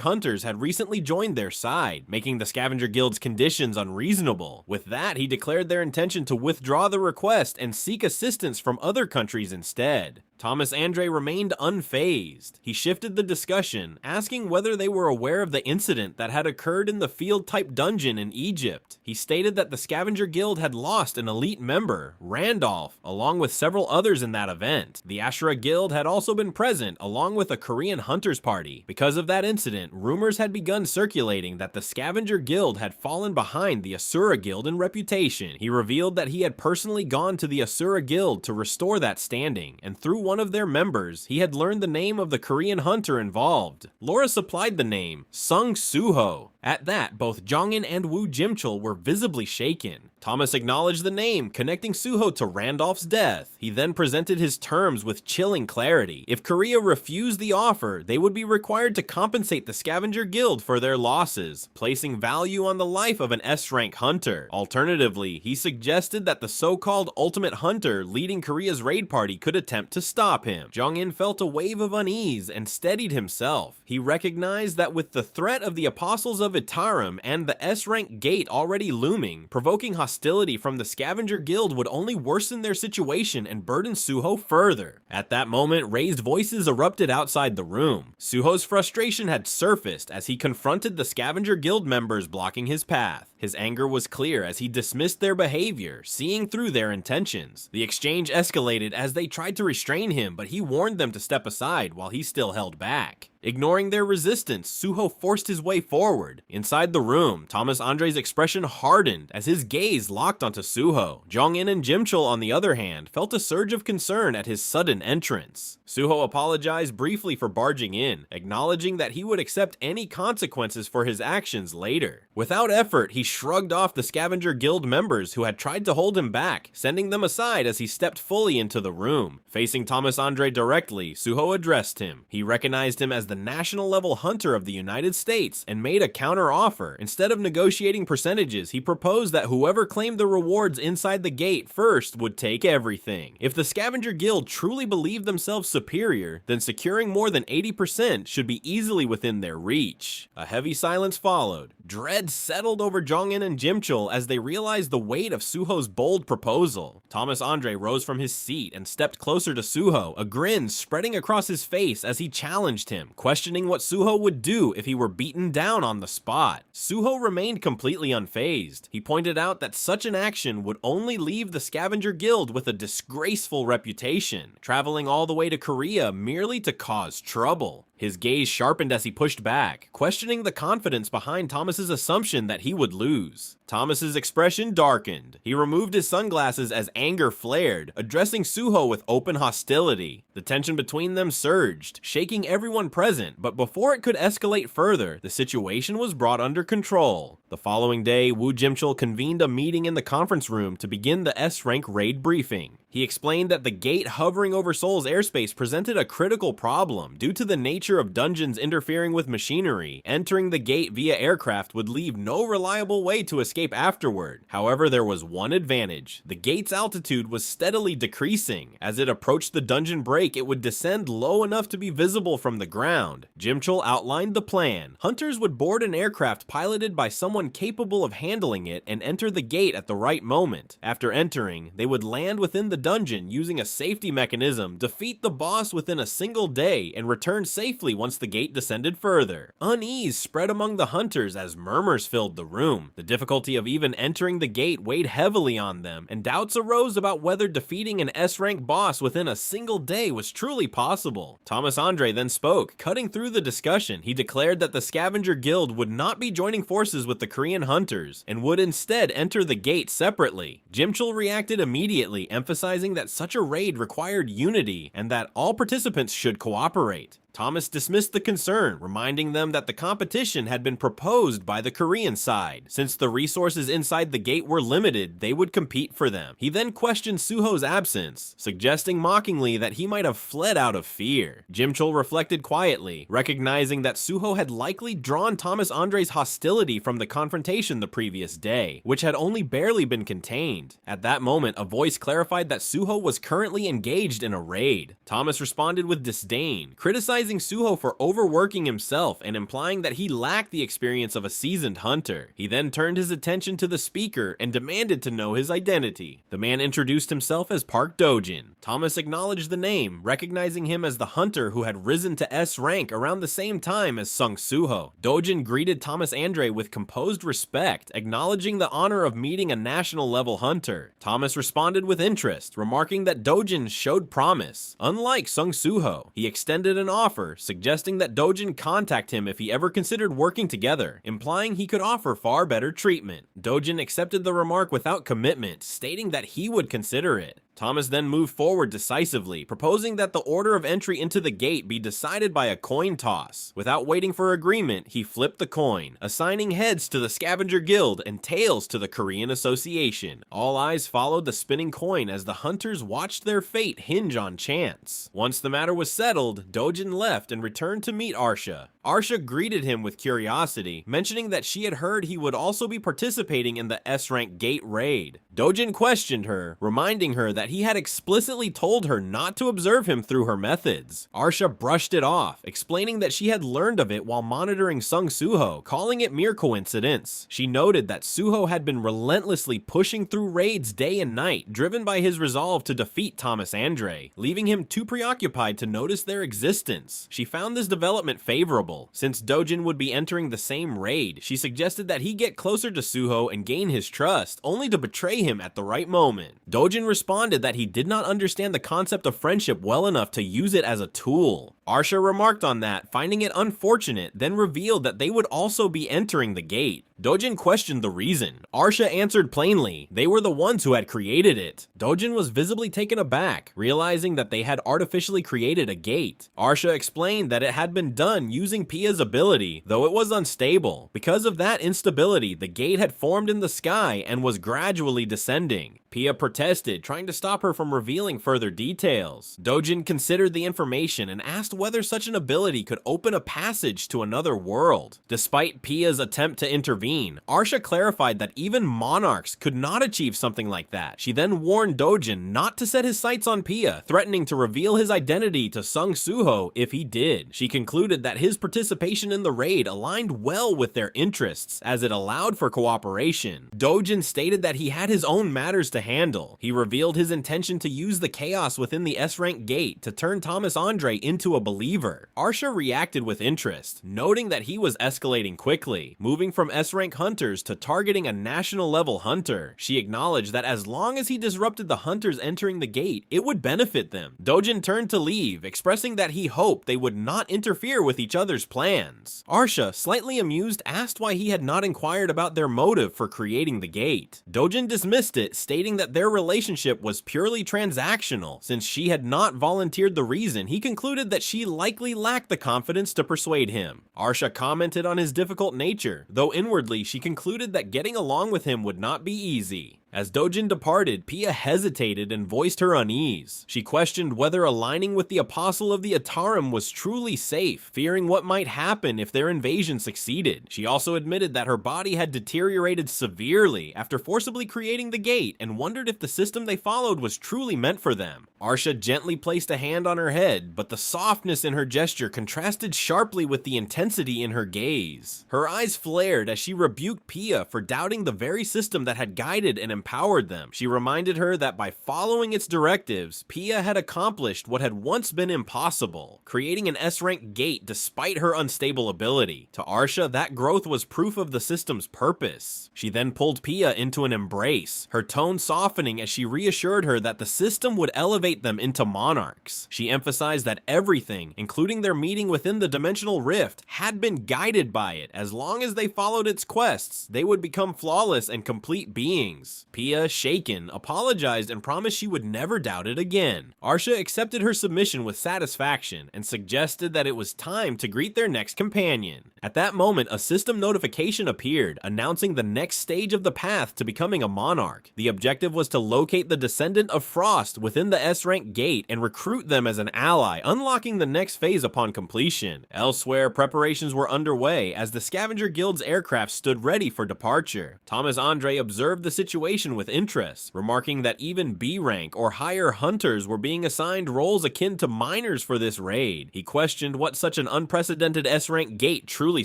[SPEAKER 1] hunters had recently joined their side, making the Scavenger Guild's conditions unreasonable. With that, he declared their intention to withdraw the request and seek assistance from other countries instead. Thomas Andre remained unfazed. He shifted the discussion, asking whether they were aware of the incident that had occurred in the field-type dungeon in Egypt. He stated that the Scavenger Guild had lost an elite member, Randolph, along with several others in that event. The Ashura Guild had also been present, along with a Korean hunters party. Because of that incident, rumors had begun circulating that the Scavenger Guild had fallen behind the Asura Guild in reputation. He revealed that he had personally gone to the Asura Guild to restore that standing, and through one of their members, he had learned the name of the Korean hunter involved. Laura supplied the name, Sung Suho. At that, both Jong-in and Woo Jim-chul were visibly shaken. Thomas acknowledged the name, connecting Suho to Randolph's death. He then presented his terms with chilling clarity. If Korea refused the offer, they would be required to compensate the Scavenger Guild for their losses, placing value on the life of an S-rank hunter. Alternatively, he suggested that the so-called ultimate hunter leading Korea's raid party could attempt to stop him. Jong-in felt a wave of unease and steadied himself. He recognized that with the threat of the Apostles of Itarim and the S-rank gate already looming, provoking hostility from the Scavenger Guild would only worsen their situation and burden Suho further. At that moment, raised voices erupted outside the room. Suho's frustration had surfaced as he confronted the Scavenger Guild members blocking his path. His anger was clear as he dismissed their behavior, seeing through their intentions. The exchange escalated as they tried to restrain him, but he warned them to step aside while he still held back. Ignoring their resistance, Suho forced his way forward. Inside the room, Thomas Andre's expression hardened as his gaze locked onto Suho. Jong-in and Jim-chul, on the other hand, felt a surge of concern at his sudden entrance. Suho apologized briefly for barging in, acknowledging that he would accept any consequences for his actions later. Without effort, he shrugged off the Scavenger Guild members who had tried to hold him back, sending them aside as he stepped fully into the room. Facing Thomas Andre directly, Suho addressed him. He recognized him as the national-level hunter of the United States and made a counter-offer. Instead of negotiating percentages, he proposed that whoever claimed the rewards inside the gate first would take everything. If the Scavenger Guild truly believed themselves superior, then securing more than 80% should be easily within their reach. A heavy silence followed. Dread settled over Jongin and Jimchul as they realized the weight of Suho's bold proposal. Thomas Andre rose from his seat and stepped closer to Suho, a grin spreading across his face as he challenged him, questioning what Suho would do if he were beaten down on the spot. Suho remained completely unfazed. He pointed out that such an action would only leave the Scavenger Guild with a disgraceful reputation, traveling all the way to Korea merely to cause trouble. His gaze sharpened as he pushed back, questioning the confidence behind Thomas's assumption that he would lose. Thomas's expression darkened. He removed his sunglasses as anger flared, addressing Suho with open hostility. The tension between them surged, shaking everyone present, but before it could escalate further, the situation was brought under control. The following day, Woo Jimchul convened a meeting in the conference room to begin the S-rank raid briefing. He explained that the gate hovering over Seoul's airspace presented a critical problem due to the nature of dungeons interfering with machinery. Entering the gate via aircraft would leave no reliable way to escape afterward. However, there was one advantage. The gate's altitude was steadily decreasing. As it approached the dungeon break, it would descend low enough to be visible from the ground. Jimchul outlined the plan. Hunters would board an aircraft piloted by someone capable of handling it and enter the gate at the right moment. After entering, they would land within the dungeon using a safety mechanism, defeat the boss within a single day, and return safely once the gate descended further. Unease spread among the hunters as murmurs filled the room. The difficulty of even entering the gate weighed heavily on them, and doubts arose about whether defeating an S-rank boss within a single day was truly possible. Thomas Andre then spoke, cutting through the discussion. He declared that the Scavenger Guild would not be joining forces with the Korean hunters, and would instead enter the gate separately. Jimchul reacted immediately, emphasizing that such a raid required unity and that all participants should cooperate. Thomas dismissed the concern, reminding them that the competition had been proposed by the Korean side. Since the resources inside the gate were limited, they would compete for them. He then questioned Suho's absence, suggesting mockingly that he might have fled out of fear. Jimchul reflected quietly, recognizing that Suho had likely drawn Thomas Andre's hostility from the confrontation the previous day, which had only barely been contained. At that moment, a voice clarified that Suho was currently engaged in a raid. Thomas responded with disdain, criticizing Suho for overworking himself and implying that he lacked the experience of a seasoned hunter. He then turned his attention to the speaker and demanded to know his identity. The man introduced himself as Park Dojin. Thomas acknowledged the name, recognizing him as the hunter who had risen to S rank around the same time as Sung Suho. Dojin greeted Thomas Andre with composed respect, acknowledging the honor of meeting a national level hunter. Thomas responded with interest, remarking that Dojin showed promise. Unlike Sung Suho, he extended an offer, suggesting that Dojin contact him if he ever considered working together, implying he could offer far better treatment. Dojin accepted the remark without commitment, stating that he would consider it. Thomas then moved forward decisively, proposing that the order of entry into the gate be decided by a coin toss. Without waiting for agreement, he flipped the coin, assigning heads to the Scavenger Guild and tails to the Korean Association. All eyes followed the spinning coin as the hunters watched their fate hinge on chance. Once the matter was settled, Dojin left and returned to meet Arsha. Arsha greeted him with curiosity, mentioning that she had heard he would also be participating in the S-rank gate raid. Dojin questioned her, reminding her that he had explicitly told her not to observe him through her methods. Arsha brushed it off, explaining that she had learned of it while monitoring Sung Suho, calling it mere coincidence. She noted that Suho had been relentlessly pushing through raids day and night, driven by his resolve to defeat Thomas Andre, leaving him too preoccupied to notice their existence. She found this development favorable. Since Dojin would be entering the same raid, she suggested that he get closer to Suho and gain his trust, only to betray him at the right moment. Dojin responded that he did not understand the concept of friendship well enough to use it as a tool. Arsha remarked on that, finding it unfortunate, then revealed that they would also be entering the gate. Dojin questioned the reason. Arsha answered plainly, they were the ones who had created it. Dojin was visibly taken aback, realizing that they had artificially created a gate. Arsha explained that it had been done using Pia's ability, though it was unstable. Because of that instability, the gate had formed in the sky and was gradually descending. Pia protested, trying to stop her from revealing further details. Dojin considered the information and asked whether such an ability could open a passage to another world. Despite Pia's attempt to intervene, Arsha clarified that even monarchs could not achieve something like that. She then warned Dojin not to set his sights on Pia, threatening to reveal his identity to Sung Suho if he did. She concluded that his participation in the raid aligned well with their interests, as it allowed for cooperation. Dojin stated that he had his own matters to handle. He revealed his intention to use the chaos within the S-rank gate to turn Thomas Andre into a believer. Arsha reacted with interest, noting that he was escalating quickly, moving from S-rank hunters to targeting a national level hunter. She acknowledged that as long as he disrupted the hunters entering the gate, it would benefit them. Dojin turned to leave, expressing that he hoped they would not interfere with each other's plans. Arsha, slightly amused, asked why he had not inquired about their motive for creating the gate. Dojin dismissed it, stating that their relationship was purely transactional. Since she had not volunteered the reason, he concluded that she likely lacked the confidence to persuade him. Arsha commented on his difficult nature, though inwardly she concluded that getting along with him would not be easy. As Dojin departed, Pia hesitated and voiced her unease. She questioned whether aligning with the Apostle of the Atarim was truly safe, fearing what might happen if their invasion succeeded. She also admitted that her body had deteriorated severely after forcibly creating the gate and wondered if the system they followed was truly meant for them. Arsha gently placed a hand on her head, but the softness in her gesture contrasted sharply with the intensity in her gaze. Her eyes flared as she rebuked Pia for doubting the very system that had guided and empowered them. She reminded her that by following its directives, Pia had accomplished what had once been impossible, creating an S-rank gate despite her unstable ability. To Arsha, that growth was proof of the system's purpose. She then pulled Pia into an embrace, her tone softening as she reassured her that the system would elevate them into monarchs. She emphasized that everything, including their meeting within the dimensional rift, had been guided by it. As long as they followed its quests, they would become flawless and complete beings. Pia, shaken, apologized and promised she would never doubt it again. Arsha accepted her submission with satisfaction and suggested that it was time to greet their next companion. At that moment, a system notification appeared, announcing the next stage of the path to becoming a monarch. The objective was to locate the descendant of Frost within the S-rank gate and recruit them as an ally, unlocking the next phase upon completion. Elsewhere, preparations were underway as the Scavenger Guild's aircraft stood ready for departure. Thomas Andre observed the situation with interest, remarking that even B-rank or higher hunters were being assigned roles akin to miners for this raid. He questioned what such an unprecedented S-rank gate truly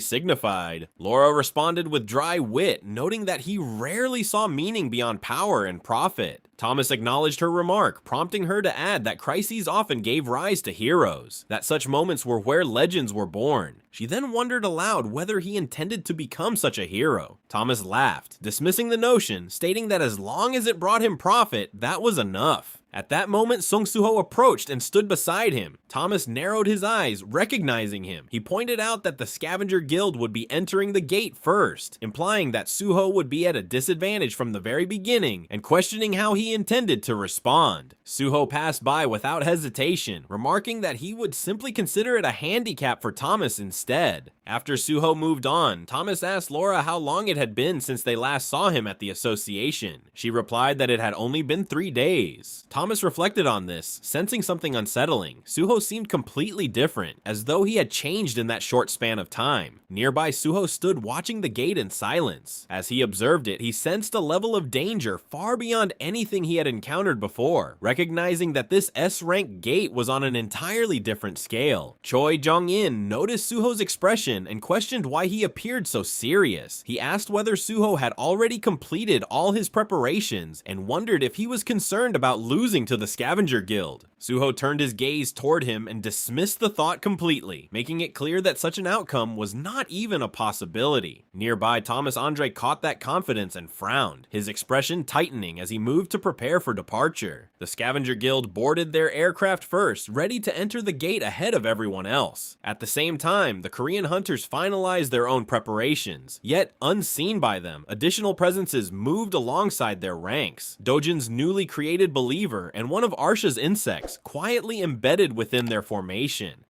[SPEAKER 1] signified. Laura responded with dry wit, noting that he rarely saw meaning beyond power and profit. Thomas acknowledged her remark, prompting her to add that crises often gave rise to heroes, that such moments were where legends were born. She then wondered aloud whether he intended to become such a hero. Thomas laughed, dismissing the notion, stating that as long as it brought him profit, that was enough. At that moment, Sung Suho approached and stood beside him. Thomas narrowed his eyes, recognizing him. He pointed out that the Scavenger Guild would be entering the gate first, implying that Suho would be at a disadvantage from the very beginning and questioning how he intended to respond. Suho passed by without hesitation, remarking that he would simply consider it a handicap for Thomas instead. After Suho moved on, Thomas asked Laura how long it had been since they last saw him at the association. She replied that it had only been 3 days. Thomas reflected on this, sensing something unsettling. Suho seemed completely different, as though he had changed in that short span of time. Nearby, Suho stood watching the gate in silence. As he observed it, he sensed a level of danger far beyond anything he had encountered before, recognizing that this S-rank gate was on an entirely different scale. Choi Jong-in noticed Suho's expression and questioned why he appeared so serious. He asked whether Suho had already completed all his preparations and wondered if he was concerned about losing to the Scavenger Guild. Suho turned his gaze toward him and dismissed the thought completely, making it clear that such an outcome was not even a possibility. Nearby, Thomas Andre caught that confidence and frowned, his expression tightening as he moved to prepare for departure. The Scavenger Guild boarded their aircraft first, ready to enter the gate ahead of everyone else. At the same time, the Korean hunters finalized their own preparations, yet unseen by them, additional presences moved alongside their ranks. Dojin's newly created believer and one of Arsha's insects quietly embedded within their formation.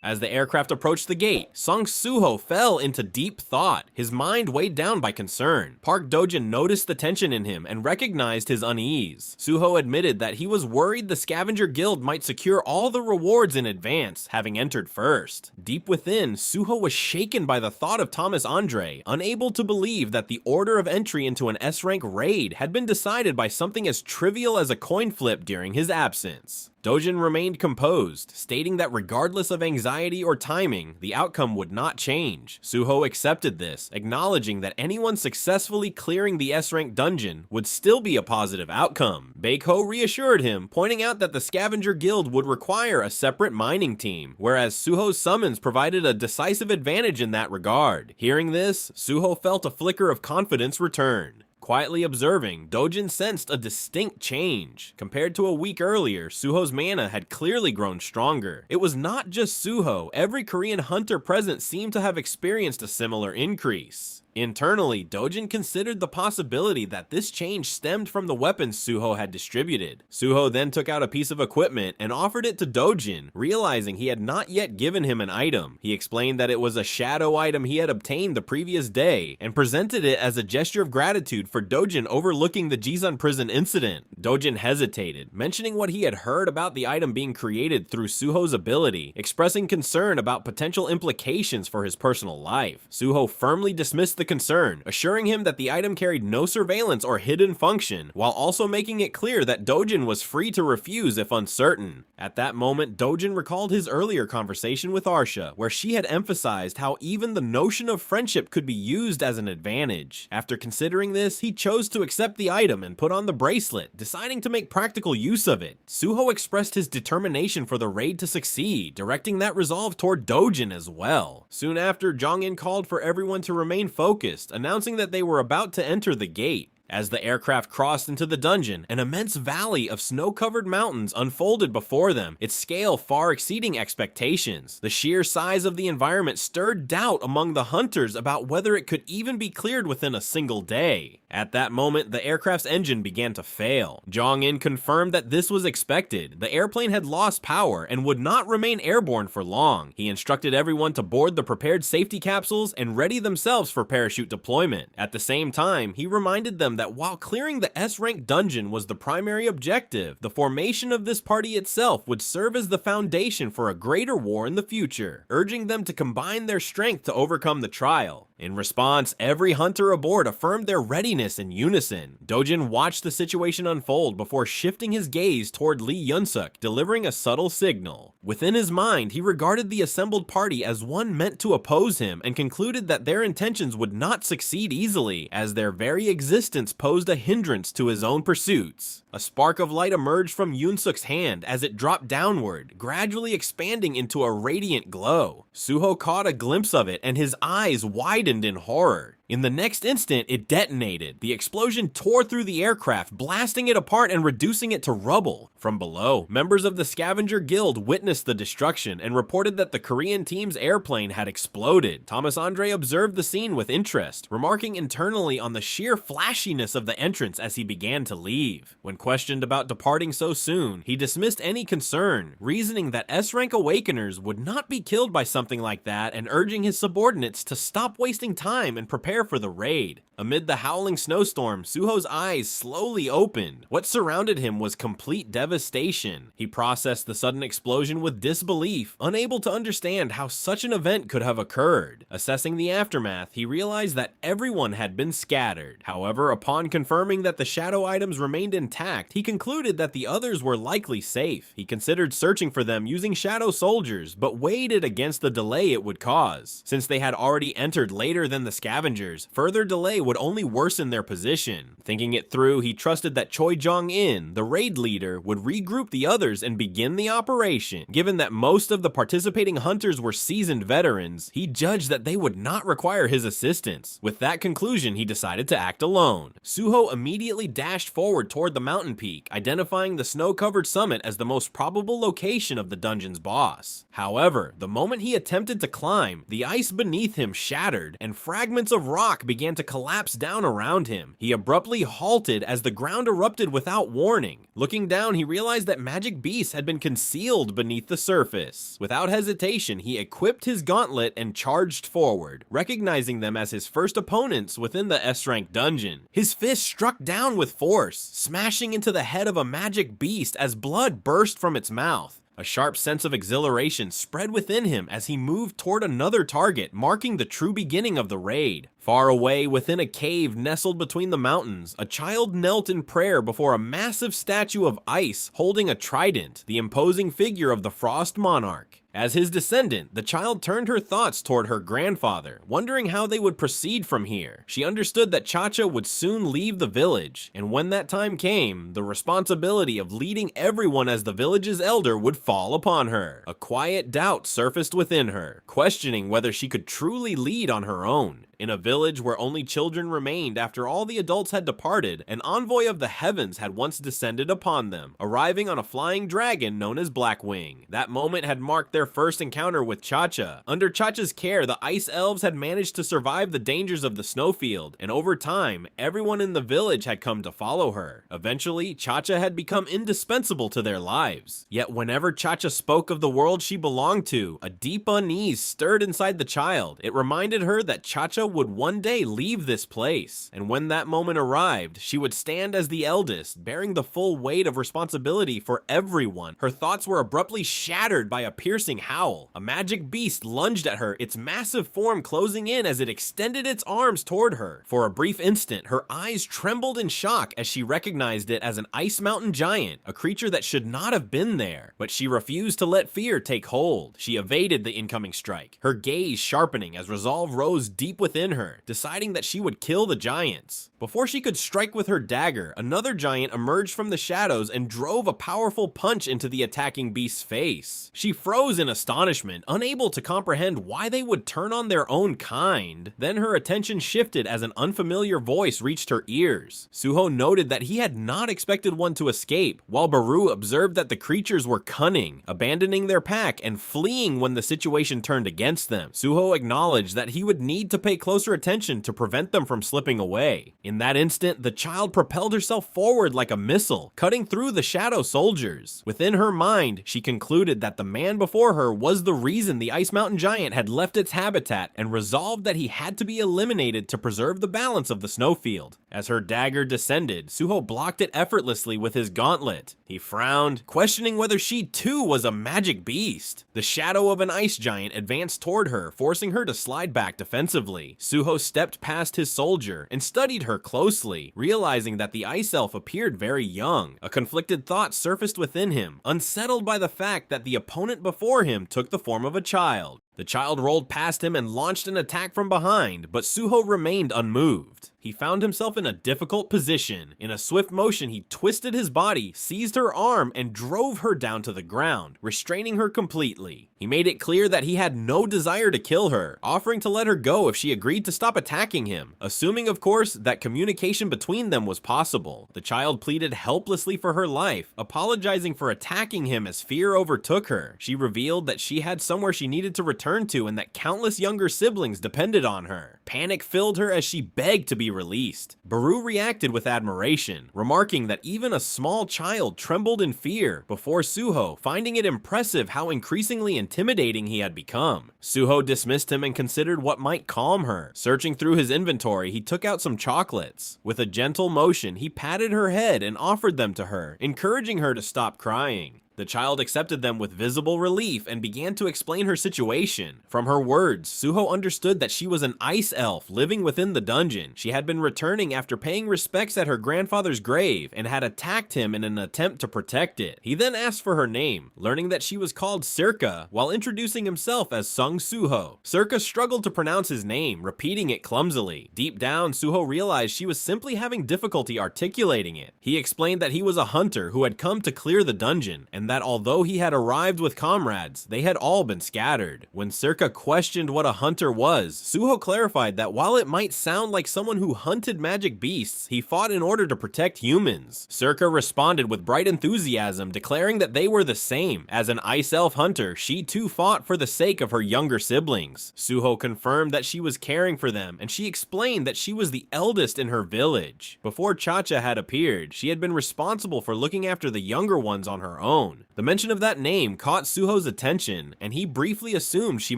[SPEAKER 1] As the aircraft approached the gate, Song Suho fell into deep thought, his mind weighed down by concern. Park Dojin noticed the tension in him and recognized his unease. Suho admitted that he was worried the Scavenger Guild might secure all the rewards in advance, having entered first. Deep within, Suho was shaken by the thought of Thomas Andre, unable to believe that the order of entry into an S-rank raid had been decided by something as trivial as a coin flip during his absence. Dojin remained composed, stating that regardless of anxiety or timing, the outcome would not change. Suho accepted this, acknowledging that anyone successfully clearing the S-rank dungeon would still be a positive outcome. Baekho reassured him, pointing out that the Scavenger Guild would require a separate mining team, whereas Suho's summons provided a decisive advantage in that regard. Hearing this, Suho felt a flicker of confidence return. Quietly observing, Dojin sensed a distinct change. Compared to a week earlier, Suho's mana had clearly grown stronger. It was not just Suho, every Korean hunter present seemed to have experienced a similar increase. Internally, Dojin considered the possibility that this change stemmed from the weapons Suho had distributed. Suho then took out a piece of equipment and offered it to Dojin, realizing he had not yet given him an item. He explained that it was a shadow item he had obtained the previous day, and presented it as a gesture of gratitude for Dojin overlooking the Jisan prison incident. Dojin hesitated, mentioning what he had heard about the item being created through Suho's ability, expressing concern about potential implications for his personal life. Suho firmly dismissed the concern, assuring him that the item carried no surveillance or hidden function, while also making it clear that Dojin was free to refuse if uncertain. At that moment, Dojin recalled his earlier conversation with Arsha, where she had emphasized how even the notion of friendship could be used as an advantage. After considering this, he chose to accept the item and put on the bracelet, deciding to make practical use of it. Suho expressed his determination for the raid to succeed, directing that resolve toward Dojin as well. Soon after, Jong-in called for everyone to remain focused, announcing that they were about to enter the gate. As the aircraft crossed into the dungeon, an immense valley of snow-covered mountains unfolded before them, its scale far exceeding expectations. The sheer size of the environment stirred doubt among the hunters about whether it could even be cleared within a single day. At that moment, the aircraft's engine began to fail. Jong-in confirmed that this was expected. The airplane had lost power and would not remain airborne for long. He instructed everyone to board the prepared safety capsules and ready themselves for parachute deployment. At the same time, he reminded them that while clearing the S-rank dungeon was the primary objective, the formation of this party itself would serve as the foundation for a greater war in the future, urging them to combine their strength to overcome the trial. In response, every hunter aboard affirmed their readiness in unison. Dojin watched the situation unfold before shifting his gaze toward Lee Yun-suk, delivering a subtle signal. Within his mind, he regarded the assembled party as one meant to oppose him and concluded that their intentions would not succeed easily, as their very existence posed a hindrance to his own pursuits. A spark of light emerged from Yun-suk's hand as it dropped downward, gradually expanding into a radiant glow. Suho caught a glimpse of it and his eyes widened in horror. In the next instant, it detonated. The explosion tore through the aircraft, blasting it apart and reducing it to rubble. From below, members of the Scavenger Guild witnessed the destruction and reported that the Korean team's airplane had exploded. Thomas Andre observed the scene with interest, remarking internally on the sheer flashiness of the entrance as he began to leave. When questioned about departing so soon, he dismissed any concern, reasoning that S-rank awakeners would not be killed by something like that and urging his subordinates to stop wasting time and prepare for the raid. Amid the howling snowstorm, Suho's eyes slowly opened. What surrounded him was complete devastation. He processed the sudden explosion with disbelief, unable to understand how such an event could have occurred. Assessing the aftermath, he realized that everyone had been scattered. However, upon confirming that the shadow items remained intact, he concluded that the others were likely safe. He considered searching for them using shadow soldiers, but weighed it against the delay it would cause. Since they had already entered later than the scavengers, further delay would only worsen their position. Thinking it through, he trusted that Choi Jong-in, the raid leader, would regroup the others and begin the operation. Given that most of the participating hunters were seasoned veterans, he judged that they would not require his assistance. With that conclusion, he decided to act alone. Suho immediately dashed forward toward the mountain peak, identifying the snow-covered summit as the most probable location of the dungeon's boss. However, the moment he attempted to climb, the ice beneath him shattered, and fragments of rock rock began to collapse down around him. He abruptly halted as the ground erupted without warning. Looking down, he realized that magic beasts had been concealed beneath the surface. Without hesitation, he equipped his gauntlet and charged forward, recognizing them as his first opponents within the S-rank dungeon. His fist struck down with force, smashing into the head of a magic beast as blood burst from its mouth. A sharp sense of exhilaration spread within him as he moved toward another target, marking the true beginning of the raid. Far away, within a cave nestled between the mountains, a child knelt in prayer before a massive statue of ice holding a trident, the imposing figure of the Frost Monarch. As his descendant, the child turned her thoughts toward her grandfather, wondering how they would proceed from here. She understood that Cha-Cha would soon leave the village, and when that time came, the responsibility of leading everyone as the village's elder would fall upon her. A quiet doubt surfaced within her, questioning whether she could truly lead on her own. In a village where only children remained after all the adults had departed, an envoy of the heavens had once descended upon them, arriving on a flying dragon known as Blackwing. That moment had marked their first encounter with Cha-Cha. Under Cha-Cha's care, the ice elves had managed to survive the dangers of the snowfield, and over time, everyone in the village had come to follow her. Eventually, Cha-Cha had become indispensable to their lives. Yet whenever Cha-Cha spoke of the world she belonged to, a deep unease stirred inside the child. It reminded her that Cha-Cha would one day leave this place, and when that moment arrived, she would stand as the eldest, bearing the full weight of responsibility for everyone. Her thoughts were abruptly shattered by a piercing howl. A magic beast lunged at her, its massive form closing in as it extended its arms toward her. For a brief instant, her eyes trembled in shock as she recognized it as an ice mountain giant, a creature that should not have been there. But she refused to let fear take hold. She evaded the incoming strike, her gaze sharpening as resolve rose deep within her, deciding that she would kill the giants. Before she could strike with her dagger, another giant emerged from the shadows and drove a powerful punch into the attacking beast's face. She froze in astonishment, unable to comprehend why they would turn on their own kind. Then her attention shifted as an unfamiliar voice reached her ears. Suho noted that he had not expected one to escape, while Beru observed that the creatures were cunning, abandoning their pack and fleeing when the situation turned against them. Suho acknowledged that he would need to pay closer attention to prevent them from slipping away. In that instant, the child propelled herself forward like a missile, cutting through the shadow soldiers. Within her mind, she concluded that the man before her was the reason the Ice Mountain Giant had left its habitat, and resolved that he had to be eliminated to preserve the balance of the snowfield. As her dagger descended, Suho blocked it effortlessly with his gauntlet. He frowned, questioning whether she too was a magic beast. The shadow of an ice giant advanced toward her, forcing her to slide back defensively. Suho stepped past his soldier and studied her closely, realizing that the ice elf appeared very young. A conflicted thought surfaced within him, unsettled by the fact that the opponent before him took the form of a child. The child rolled past him and launched an attack from behind, but Suho remained unmoved. He found himself in a difficult position. In a swift motion, he twisted his body, seized her arm, and drove her down to the ground, restraining her completely. He made it clear that he had no desire to kill her, offering to let her go if she agreed to stop attacking him, assuming, of course, that communication between them was possible. The child pleaded helplessly for her life, apologizing for attacking him as fear overtook her. She revealed that she had somewhere she needed to return to and that countless younger siblings depended on her. Panic filled her as she begged to be released. Beru reacted with admiration, remarking that even a small child trembled in fear before Suho, finding it impressive how increasingly intimidating he had become. Suho dismissed him and considered what might calm her. Searching through his inventory, he took out some chocolates. With a gentle motion, he patted her head and offered them to her, encouraging her to stop crying. The child accepted them with visible relief and began to explain her situation. From her words, Suho understood that she was an ice elf living within the dungeon. She had been returning after paying respects at her grandfather's grave and had attacked him in an attempt to protect it. He then asked for her name, learning that she was called Circa, while introducing himself as Sung Suho. Circa struggled to pronounce his name, repeating it clumsily. Deep down, Suho realized she was simply having difficulty articulating it. He explained that he was a hunter who had come to clear the dungeon, and and that although he had arrived with comrades, they had all been scattered. When Circa questioned what a hunter was, Suho clarified that while it might sound like someone who hunted magic beasts, he fought in order to protect humans. Circa responded with bright enthusiasm, declaring that they were the same. As an ice elf hunter, she too fought for the sake of her younger siblings. Suho confirmed that she was caring for them, and she explained that she was the eldest in her village. Before Cha-Cha had appeared, she had been responsible for looking after the younger ones on her own. The mention of that name caught Suho's attention, and he briefly assumed she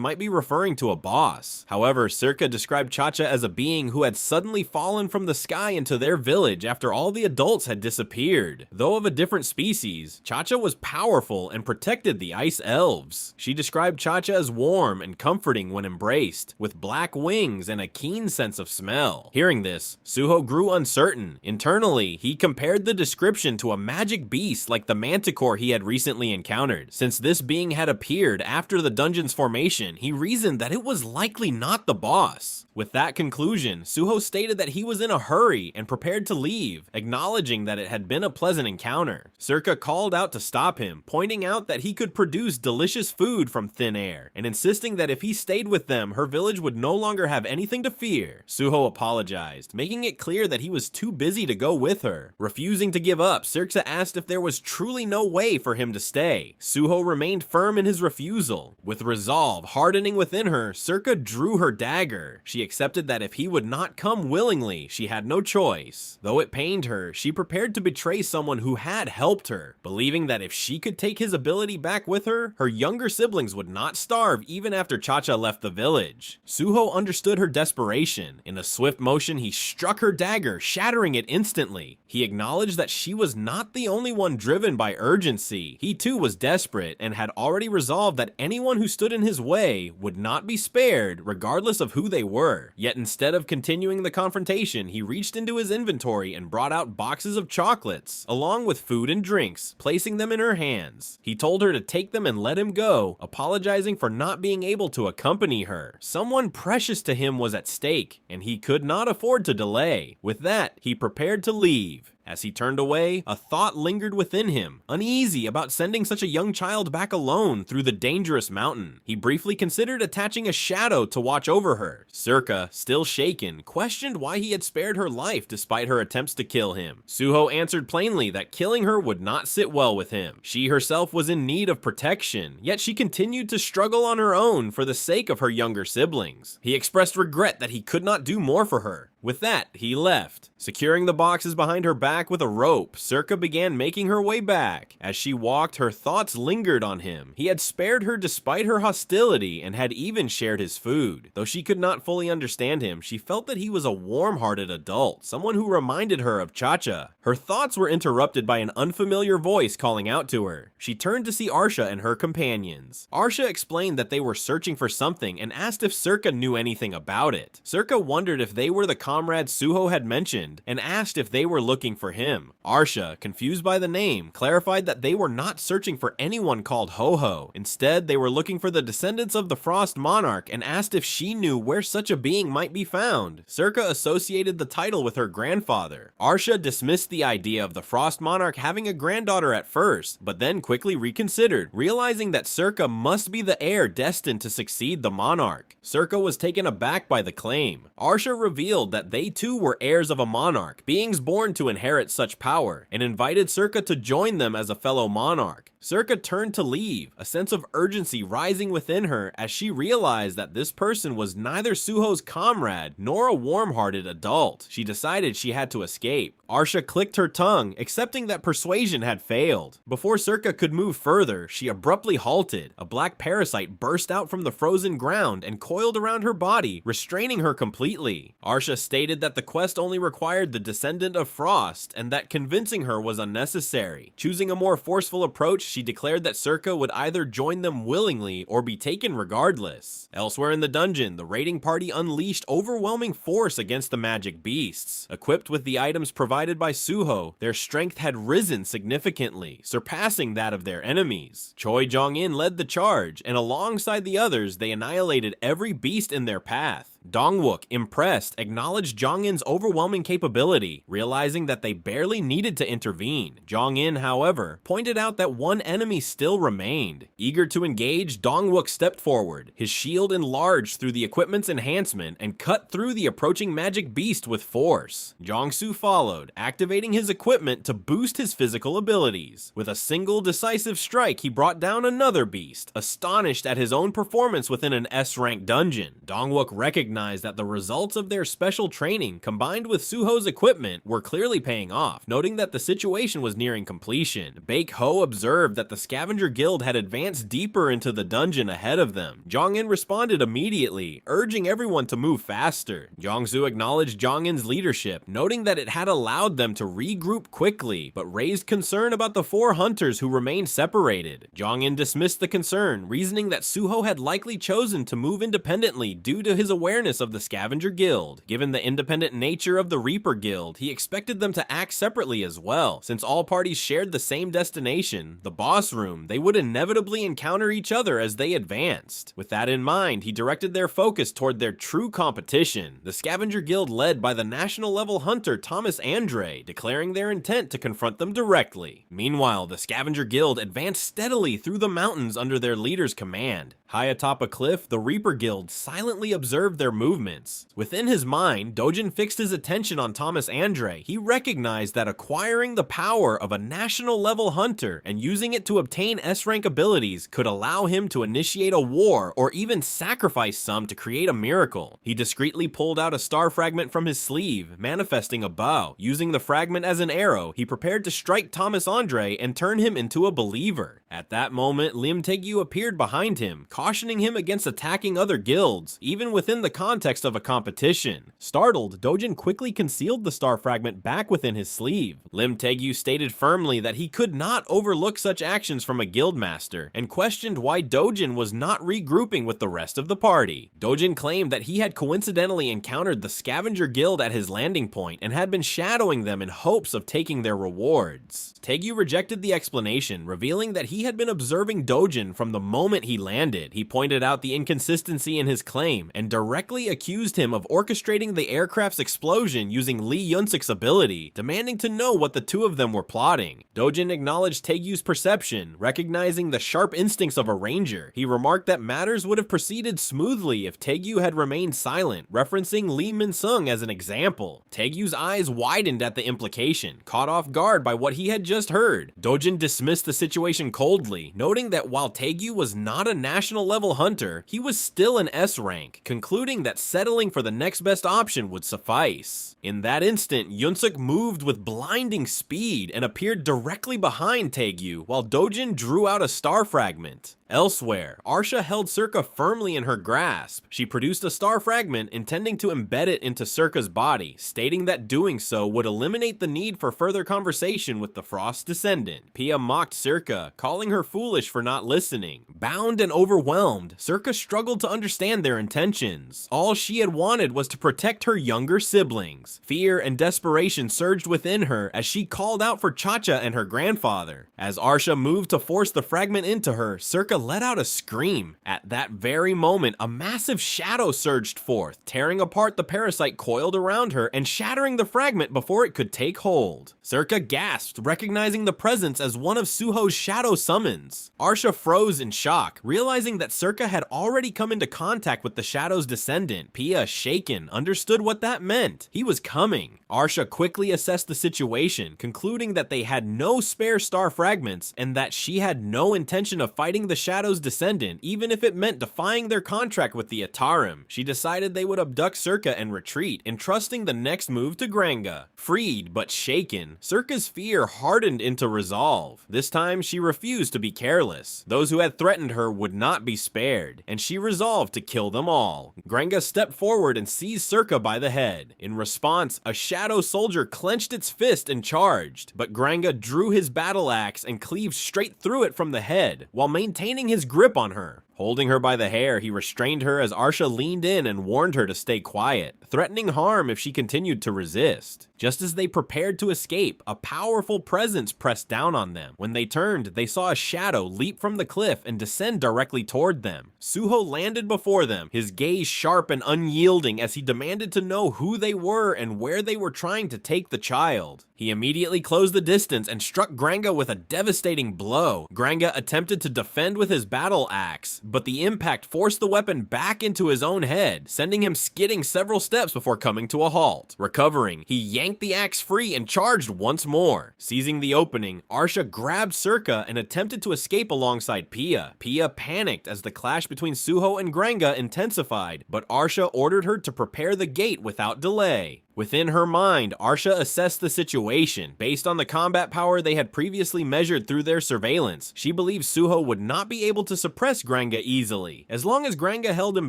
[SPEAKER 1] might be referring to a boss. However, Circa described Cha-Cha as a being who had suddenly fallen from the sky into their village after all the adults had disappeared. Though of a different species, Cha-Cha was powerful and protected the ice elves. She described Cha-Cha as warm and comforting when embraced, with black wings and a keen sense of smell. Hearing this, Suho grew uncertain. Internally, he compared the description to a magic beast like the manticore he had recently encountered. Since this being had appeared after the dungeon's formation, he reasoned that it was likely not the boss. With that conclusion, Suho stated that he was in a hurry and prepared to leave, acknowledging that it had been a pleasant encounter. Circa called out to stop him, pointing out that he could produce delicious food from thin air, and insisting that if he stayed with them, her village would no longer have anything to fear. Suho apologized, making it clear that he was too busy to go with her. Refusing to give up, Circa asked if there was truly no way for him to stay. Suho remained firm in his refusal. With resolve hardening within her, Circa drew her dagger. She accepted that if he would not come willingly, she had no choice. Though it pained her, she prepared to betray someone who had helped her, believing that if she could take his ability back with her, her younger siblings would not starve even after Cha-Cha left the village. Suho understood her desperation. In a swift motion, he struck her dagger, shattering it instantly. He acknowledged that she was not the only one driven by urgency. He too was desperate and had already resolved that anyone who stood in his way would not be spared, regardless of who they were. Yet instead of continuing the confrontation, he reached into his inventory and brought out boxes of chocolates, along with food and drinks, placing them in her hands. He told her to take them and let him go, apologizing for not being able to accompany her. Someone precious to him was at stake, and he could not afford to delay. With that, he prepared to leave. As he turned away, a thought lingered within him, uneasy about sending such a young child back alone through the dangerous mountain. He briefly considered attaching a shadow to watch over her. Circa, still shaken, questioned why he had spared her life despite her attempts to kill him. Suho answered plainly that killing her would not sit well with him. She herself was in need of protection, yet she continued to struggle on her own for the sake of her younger siblings. He expressed regret that he could not do more for her. With that, he left. Securing the boxes behind her back with a rope, Circa began making her way back. As she walked, her thoughts lingered on him. He had spared her despite her hostility and had even shared his food. Though she could not fully understand him, she felt that he was a warm-hearted adult, someone who reminded her of Cha-Cha. Her thoughts were interrupted by an unfamiliar voice calling out to her. She turned to see Arsha and her companions. Arsha explained that they were searching for something and asked if Circa knew anything about it. Circa wondered if they were the comrades Suho had mentioned and asked if they were looking for him. Arsha, confused by the name, clarified that they were not searching for anyone called Ho-Ho. Instead, they were looking for the descendants of the Frost Monarch and asked if she knew where such a being might be found. Circa associated the title with her grandfather. Arsha dismissed the idea of the Frost Monarch having a granddaughter at first, but then quickly reconsidered, realizing that Circa must be the heir destined to succeed the monarch. Circa was taken aback by the claim. Arsha revealed that they too were heirs of a monarch, beings born to inherit such power, and invited Circa to join them as a fellow monarch. Circa turned to leave, a sense of urgency rising within her as she realized that this person was neither Suho's comrade nor a warm-hearted adult. She decided she had to escape. Arsha clicked her tongue, accepting that persuasion had failed. Before Circa could move further, she abruptly halted. A black parasite burst out from the frozen ground and coiled around her body, restraining her completely. Arsha stated that the quest only required the descendant of Frost, and that convincing her was unnecessary. Choosing a more forceful approach, she declared that Circa would either join them willingly or be taken regardless. Elsewhere in the dungeon, the raiding party unleashed overwhelming force against the magic beasts. Equipped with the items provided by Suho, their strength had risen significantly, surpassing that of their enemies. Choi Jong-in led the charge, and alongside the others, they annihilated every beast in their path. Dongwook, impressed, acknowledged Jong-in's overwhelming capability, realizing that they barely needed to intervene. Jong-in, however, pointed out that one enemy still remained. Eager to engage, Dongwook stepped forward, his shield enlarged through the equipment's enhancement and cut through the approaching magic beast with force. Jong-soo followed, activating his equipment to boost his physical abilities. With a single decisive strike, he brought down another beast, astonished at his own performance within an S-rank dungeon. Dongwook recognized that the results of their special training, combined with Suho's equipment, were clearly paying off, noting that the situation was nearing completion. Baek-ho observed that the scavenger guild had advanced deeper into the dungeon ahead of them. Jong-in responded immediately, urging everyone to move faster. Jong-soo acknowledged Jong-in's leadership, noting that it had allowed them to regroup quickly, but raised concern about the 4 hunters who remained separated. Jong-in dismissed the concern, reasoning that Suho had likely chosen to move independently due to his awareness of the scavenger guild. Given the independent nature of the Reaper Guild, he expected them to act separately as well. Since all parties shared the same destination, the boss room, they would inevitably encounter each other as they advanced. With that in mind, he directed their focus toward their true competition, the scavenger guild led by the national level hunter Thomas Andre, declaring their intent to confront them directly. Meanwhile, the scavenger guild advanced steadily through the mountains under their leader's command. High atop a cliff, the Reaper Guild silently observed their movements. Within his mind, Dojin fixed his attention on Thomas Andre. He recognized that acquiring the power of a national-level hunter and using it to obtain S-rank abilities could allow him to initiate a war or even sacrifice some to create a miracle. He discreetly pulled out a star fragment from his sleeve, manifesting a bow. Using the fragment as an arrow, he prepared to strike Thomas Andre and turn him into a believer. At that moment, Lim Taegyu appeared behind him, cautioning him against attacking other guilds, even within the context of a competition. Startled, Dojin quickly concealed the star fragment back within his sleeve. Lim Taegyu stated firmly that he could not overlook such actions from a guildmaster, and questioned why Dojin was not regrouping with the rest of the party. Dojin claimed that he had coincidentally encountered the scavenger guild at his landing point and had been shadowing them in hopes of taking their rewards. Taegyu rejected the explanation, revealing that he had been observing Dojin from the moment he landed. He pointed out the inconsistency in his claim and directly accused him of orchestrating the aircraft's explosion using Lee Yunsuk's ability, demanding to know what the two of them were plotting. Dojin acknowledged Taegyu's perception, recognizing the sharp instincts of a ranger. He remarked that matters would have proceeded smoothly if Taegyu had remained silent, referencing Lee Min-sung as an example. Taegyu's eyes widened at the implication, caught off guard by what he had just heard. Dojin dismissed the situation coldly, noting that while Taegyu was not a national level hunter, he was still an S rank, concluding that settling for the next best option would suffice. In that instant, Yunsuk moved with blinding speed and appeared directly behind Taegyu, while Dojin drew out a star fragment. Elsewhere, Arsha held Circa firmly in her grasp. She produced a star fragment, intending to embed it into Circa's body, stating that doing so would eliminate the need for further conversation with the Frost Descendant. Pia mocked Circa, calling her foolish for not listening. Bound and overwhelmed, Circa struggled to understand their intentions. All she had wanted was to protect her younger siblings. Fear and desperation surged within her as she called out for Cha-Cha and her grandfather. As Arsha moved to force the fragment into her, Circa let out a scream. At that very moment, a massive shadow surged forth, tearing apart the parasite coiled around her and shattering the fragment before it could take hold. Circa gasped, recognizing the presence as one of Suho's shadow summons. Arsha froze in shock, realizing that Circa had already come into contact with the shadow's descendant. Pia, shaken, understood what that meant. He was coming. Arsha quickly assessed the situation, concluding that they had no spare star fragments and that she had no intention of fighting the shadow's descendant, even if it meant defying their contract with the Atarim. She decided they would abduct Circa and retreat, entrusting the next move to Granga. Freed but shaken, Circa's fear hardened into resolve. This time, she refused to be careless. Those who had threatened her would not be spared, and she resolved to kill them all. Granga stepped forward and seized Circa by the head. In response, a shadow soldier clenched its fist and charged, but Granga drew his battle axe and cleaved straight through it from the head, while maintaining his grip on her. Holding her by the hair, he restrained her as Arsha leaned in and warned her to stay quiet, threatening harm if she continued to resist. Just as they prepared to escape, a powerful presence pressed down on them. When they turned, they saw a shadow leap from the cliff and descend directly toward them. Suho landed before them, his gaze sharp and unyielding as he demanded to know who they were and where they were trying to take the child. He immediately closed the distance and struck Granga with a devastating blow. Granga attempted to defend with his battle axe, but the impact forced the weapon back into his own head, sending him skidding several steps before coming to a halt. Recovering, he yanked the axe free and charged once more. Seizing the opening, Arsha grabbed Circa and attempted to escape alongside Pia. Pia panicked as the clash between Suho and Granga intensified, but Arsha ordered her to prepare the gate without delay. Within her mind, Arsha assessed the situation. Based on the combat power they had previously measured through their surveillance, she believed Suho would not be able to suppress Granga easily. As long as Granga held him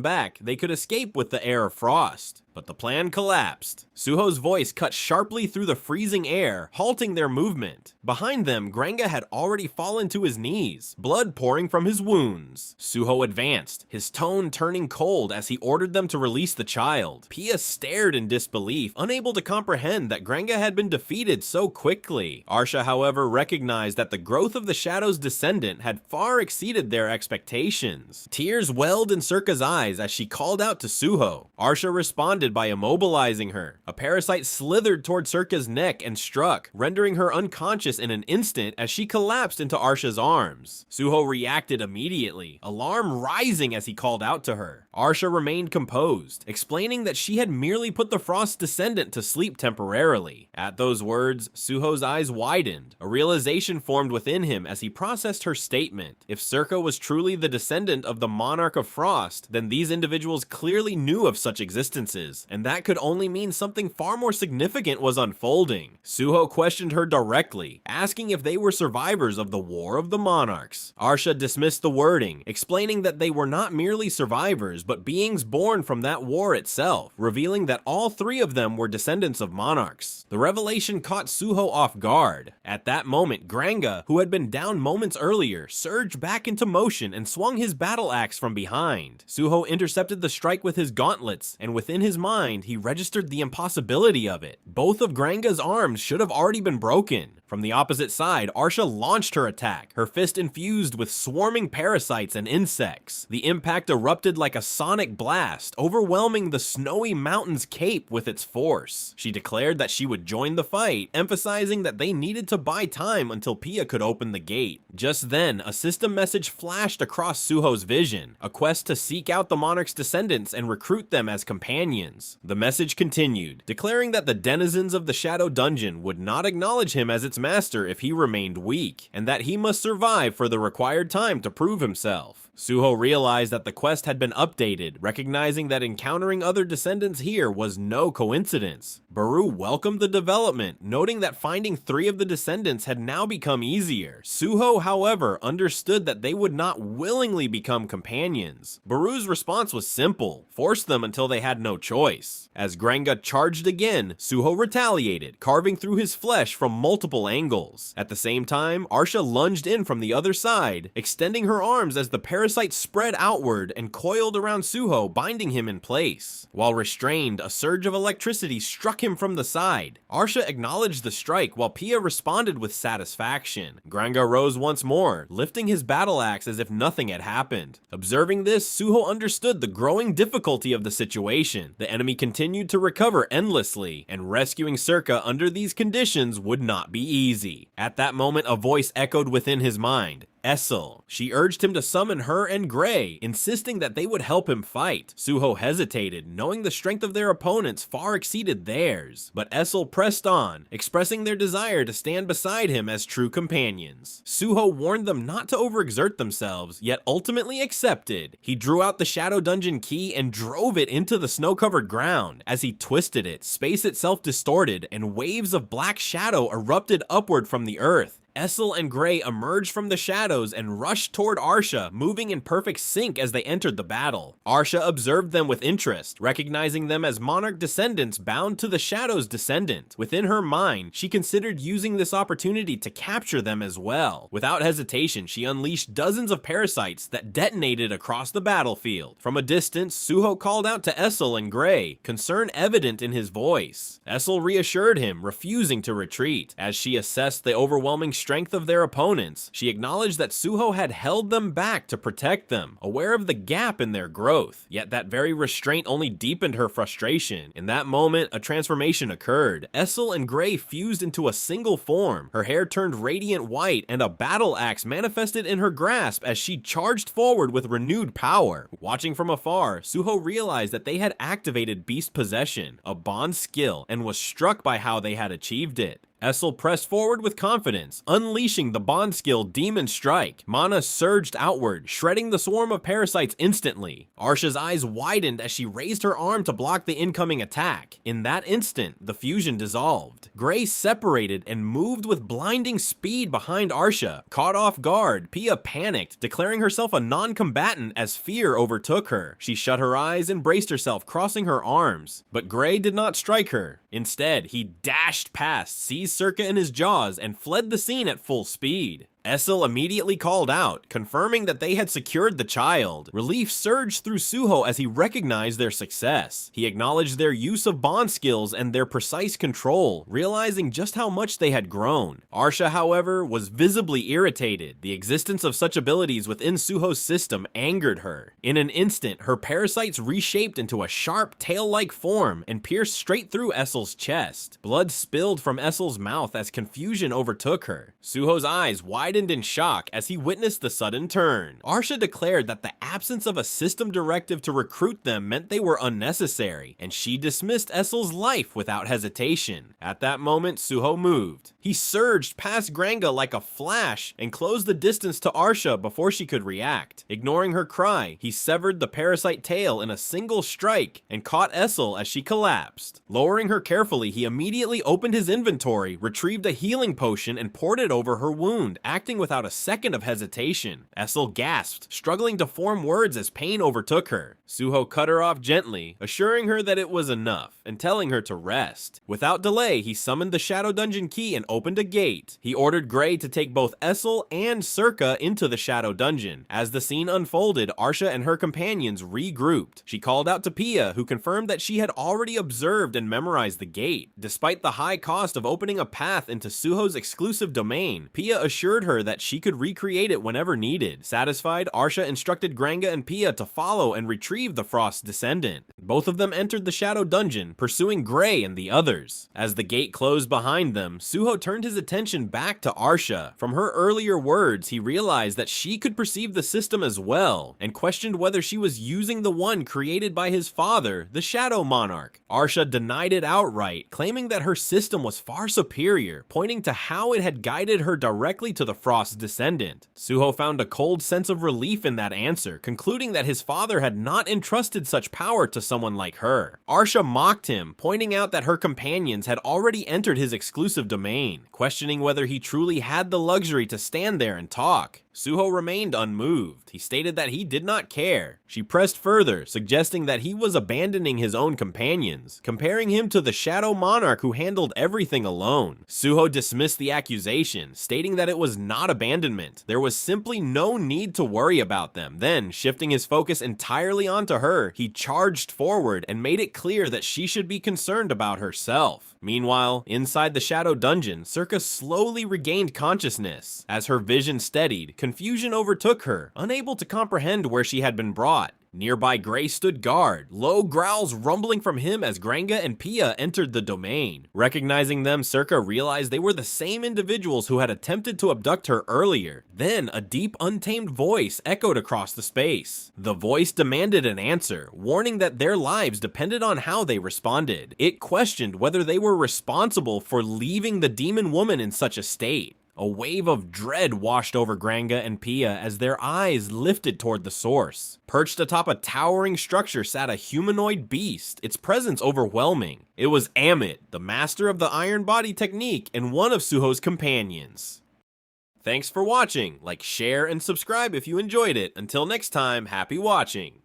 [SPEAKER 1] back, they could escape with the air of frost. But the plan collapsed. Suho's voice cut sharply through the freezing air, halting their movement. Behind them, Granga had already fallen to his knees, blood pouring from his wounds. Suho advanced, his tone turning cold as he ordered them to release the child. Pia stared in disbelief, unable to comprehend that Granga had been defeated so quickly. Arsha, however, recognized that the growth of the Shadow's descendant had far exceeded their expectations. Tears welled in Circa's eyes as she called out to Suho. Arsha responded by immobilizing her. A parasite slithered toward Circa's neck and struck, rendering her unconscious in an instant as she collapsed into Arsha's arms. Suho reacted immediately, alarm rising as he called out to her. Arsha remained composed, explaining that she had merely put the Frost Descendant to sleep temporarily. At those words, Suho's eyes widened. A realization formed within him as he processed her statement. If Circa was truly the descendant of the Monarch of Frost, then these individuals clearly knew of such existences, and that could only mean something far more significant was unfolding. Suho questioned her directly, asking if they were survivors of the War of the Monarchs. Arsha dismissed the wording, explaining that they were not merely survivors, but beings born from that war itself, revealing that all three of them were descendants of monarchs. The revelation caught Suho off guard. At that moment, Granga, who had been down moments earlier, surged back into motion and swung his battle axe from behind. Suho intercepted the strike with his gauntlets, and within his mind, he registered the impossibility of it. Both of Granga's arms should have already been broken. From the opposite side, Arsha launched her attack, her fist infused with swarming parasites and insects. The impact erupted like a sonic blast, overwhelming the snowy mountain's cape with its force. She declared that she would join the fight, emphasizing that they needed to buy time until Pia could open the gate. Just then, a system message flashed across Suho's vision, a quest to seek out the Monarch's descendants and recruit them as companions. The message continued, declaring that the denizens of the Shadow Dungeon would not acknowledge him as its master if he remained weak, and that he must survive for the required time to prove himself. Suho realized that the quest had been updated, recognizing that encountering other descendants here was no coincidence. Beru welcomed the development, noting that finding 3 of the descendants had now become easier. Suho, however, understood that they would not willingly become companions. Beru's response was simple: force them until they had no choice. As Granga charged again, Suho retaliated, carving through his flesh from multiple angles. At the same time, Arsha lunged in from the other side, extending her arms as the parasite spread outward and coiled around Suho, binding him in place. While restrained, a surge of electricity struck him from the side. Arsha acknowledged the strike while Pia responded with satisfaction. Granga rose once more, lifting his battle axe as if nothing had happened. Observing this, Suho understood the growing difficulty of the situation. The enemy continued to recover endlessly, and rescuing Circa under these conditions would not be easy. At that moment, a voice echoed within his mind. Esil. She urged him to summon her and Gray, insisting that they would help him fight. Suho hesitated, knowing the strength of their opponents far exceeded theirs, but Esil pressed on, expressing their desire to stand beside him as true companions. Suho warned them not to overexert themselves, yet ultimately accepted. He drew out the Shadow Dungeon key and drove it into the snow-covered ground. As he twisted it, space itself distorted, and waves of black shadow erupted upward from the earth, Esil and Gray emerged from the shadows and rushed toward Arsha, moving in perfect sync as they entered the battle. Arsha observed them with interest, recognizing them as Monarch descendants bound to the Shadow's descendant. Within her mind, she considered using this opportunity to capture them as well. Without hesitation, she unleashed dozens of parasites that detonated across the battlefield. From a distance, Suho called out to Esil and Gray, concern evident in his voice. Esil reassured him, refusing to retreat. As she assessed the overwhelming strength of their opponents, she acknowledged that Suho had held them back to protect them, aware of the gap in their growth. Yet that very restraint only deepened her frustration. In that moment, a transformation occurred. Esil and Gray fused into a single form. Her hair turned radiant white, and a battle axe manifested in her grasp as she charged forward with renewed power. Watching from afar, Suho realized that they had activated Beast Possession, a bond skill, and was struck by how they had achieved it. Esil pressed forward with confidence, unleashing the bond skill Demon Strike. Mana surged outward, shredding the swarm of parasites instantly. Arsha's eyes widened as she raised her arm to block the incoming attack. In that instant, the fusion dissolved. Gray separated and moved with blinding speed behind Arsha. Caught off guard, Pia panicked, declaring herself a non-combatant as fear overtook her. She shut her eyes and braced herself, crossing her arms. But Gray did not strike her. Instead, he dashed past, seized Circa in his jaws, and fled the scene at full speed. Esil immediately called out, confirming that they had secured the child. Relief surged through Suho as he recognized their success. He acknowledged their use of bond skills and their precise control, realizing just how much they had grown. Arsha, however, was visibly irritated. The existence of such abilities within Suho's system angered her. In an instant, her parasites reshaped into a sharp, tail-like form and pierced straight through Esil's chest. Blood spilled from Esil's mouth as confusion overtook her. Suho's eyes widened in shock as he witnessed the sudden turn. Arsha declared that the absence of a system directive to recruit them meant they were unnecessary, and she dismissed Esil's life without hesitation. At that moment, Suho moved. He surged past Granga like a flash and closed the distance to Arsha before she could react. Ignoring her cry, he severed the parasite tail in a single strike and caught Esil as she collapsed. Lowering her carefully, he immediately opened his inventory, retrieved a healing potion, and poured it over her wound, acting without a second of hesitation. Esil gasped, struggling to form words as pain overtook her. Suho cut her off gently, assuring her that it was enough, and telling her to rest. Without delay, he summoned the Shadow Dungeon key and opened a gate. He ordered Gray to take both Esil and Circa into the Shadow Dungeon. As the scene unfolded, Arsha and her companions regrouped. She called out to Pia, who confirmed that she had already observed and memorized the gate. Despite the high cost of opening a path into Suho's exclusive domain, Pia assured her that she could recreate it whenever needed. Satisfied, Arsha instructed Granga and Pia to follow and retrieve the Frost's descendant. Both of them entered the Shadow Dungeon, pursuing Gray and the others. As the gate closed behind them, Suho turned his attention back to Arsha. From her earlier words, he realized that she could perceive the system as well, and questioned whether she was using the one created by his father, the Shadow Monarch. Arsha denied it outright, claiming that her system was far superior, pointing to how it had guided her directly to the Frost's descendant. Suho found a cold sense of relief in that answer, concluding that his father had not entrusted such power to someone like her. Arsha mocked him, pointing out that her companions had already entered his exclusive domain, questioning whether he truly had the luxury to stand there and talk. Suho remained unmoved. He stated that he did not care. She pressed further, suggesting that he was abandoning his own companions, comparing him to the Shadow Monarch who handled everything alone. Suho dismissed the accusation, stating that it was not abandonment. There was simply no need to worry about them. Then, shifting his focus entirely onto her, he charged forward and made it clear that she should be concerned about herself. Meanwhile, inside the Shadow Dungeon, Circa slowly regained consciousness. As her vision steadied, confusion overtook her, unable to comprehend where she had been brought. Nearby, Gray stood guard, low growls rumbling from him as Granga and Pia entered the domain. Recognizing them, Circa realized they were the same individuals who had attempted to abduct her earlier. Then, a deep, untamed voice echoed across the space. The voice demanded an answer, warning that their lives depended on how they responded. It questioned whether they were responsible for leaving the demon woman in such a state. A wave of dread washed over Granga and Pia as their eyes lifted toward the source. Perched atop a towering structure sat a humanoid beast, its presence overwhelming. It was Ammut, the master of the Iron Body technique and one of Suho's companions. Thanks for watching. Like, share, and subscribe if you enjoyed it. Until next time, happy watching.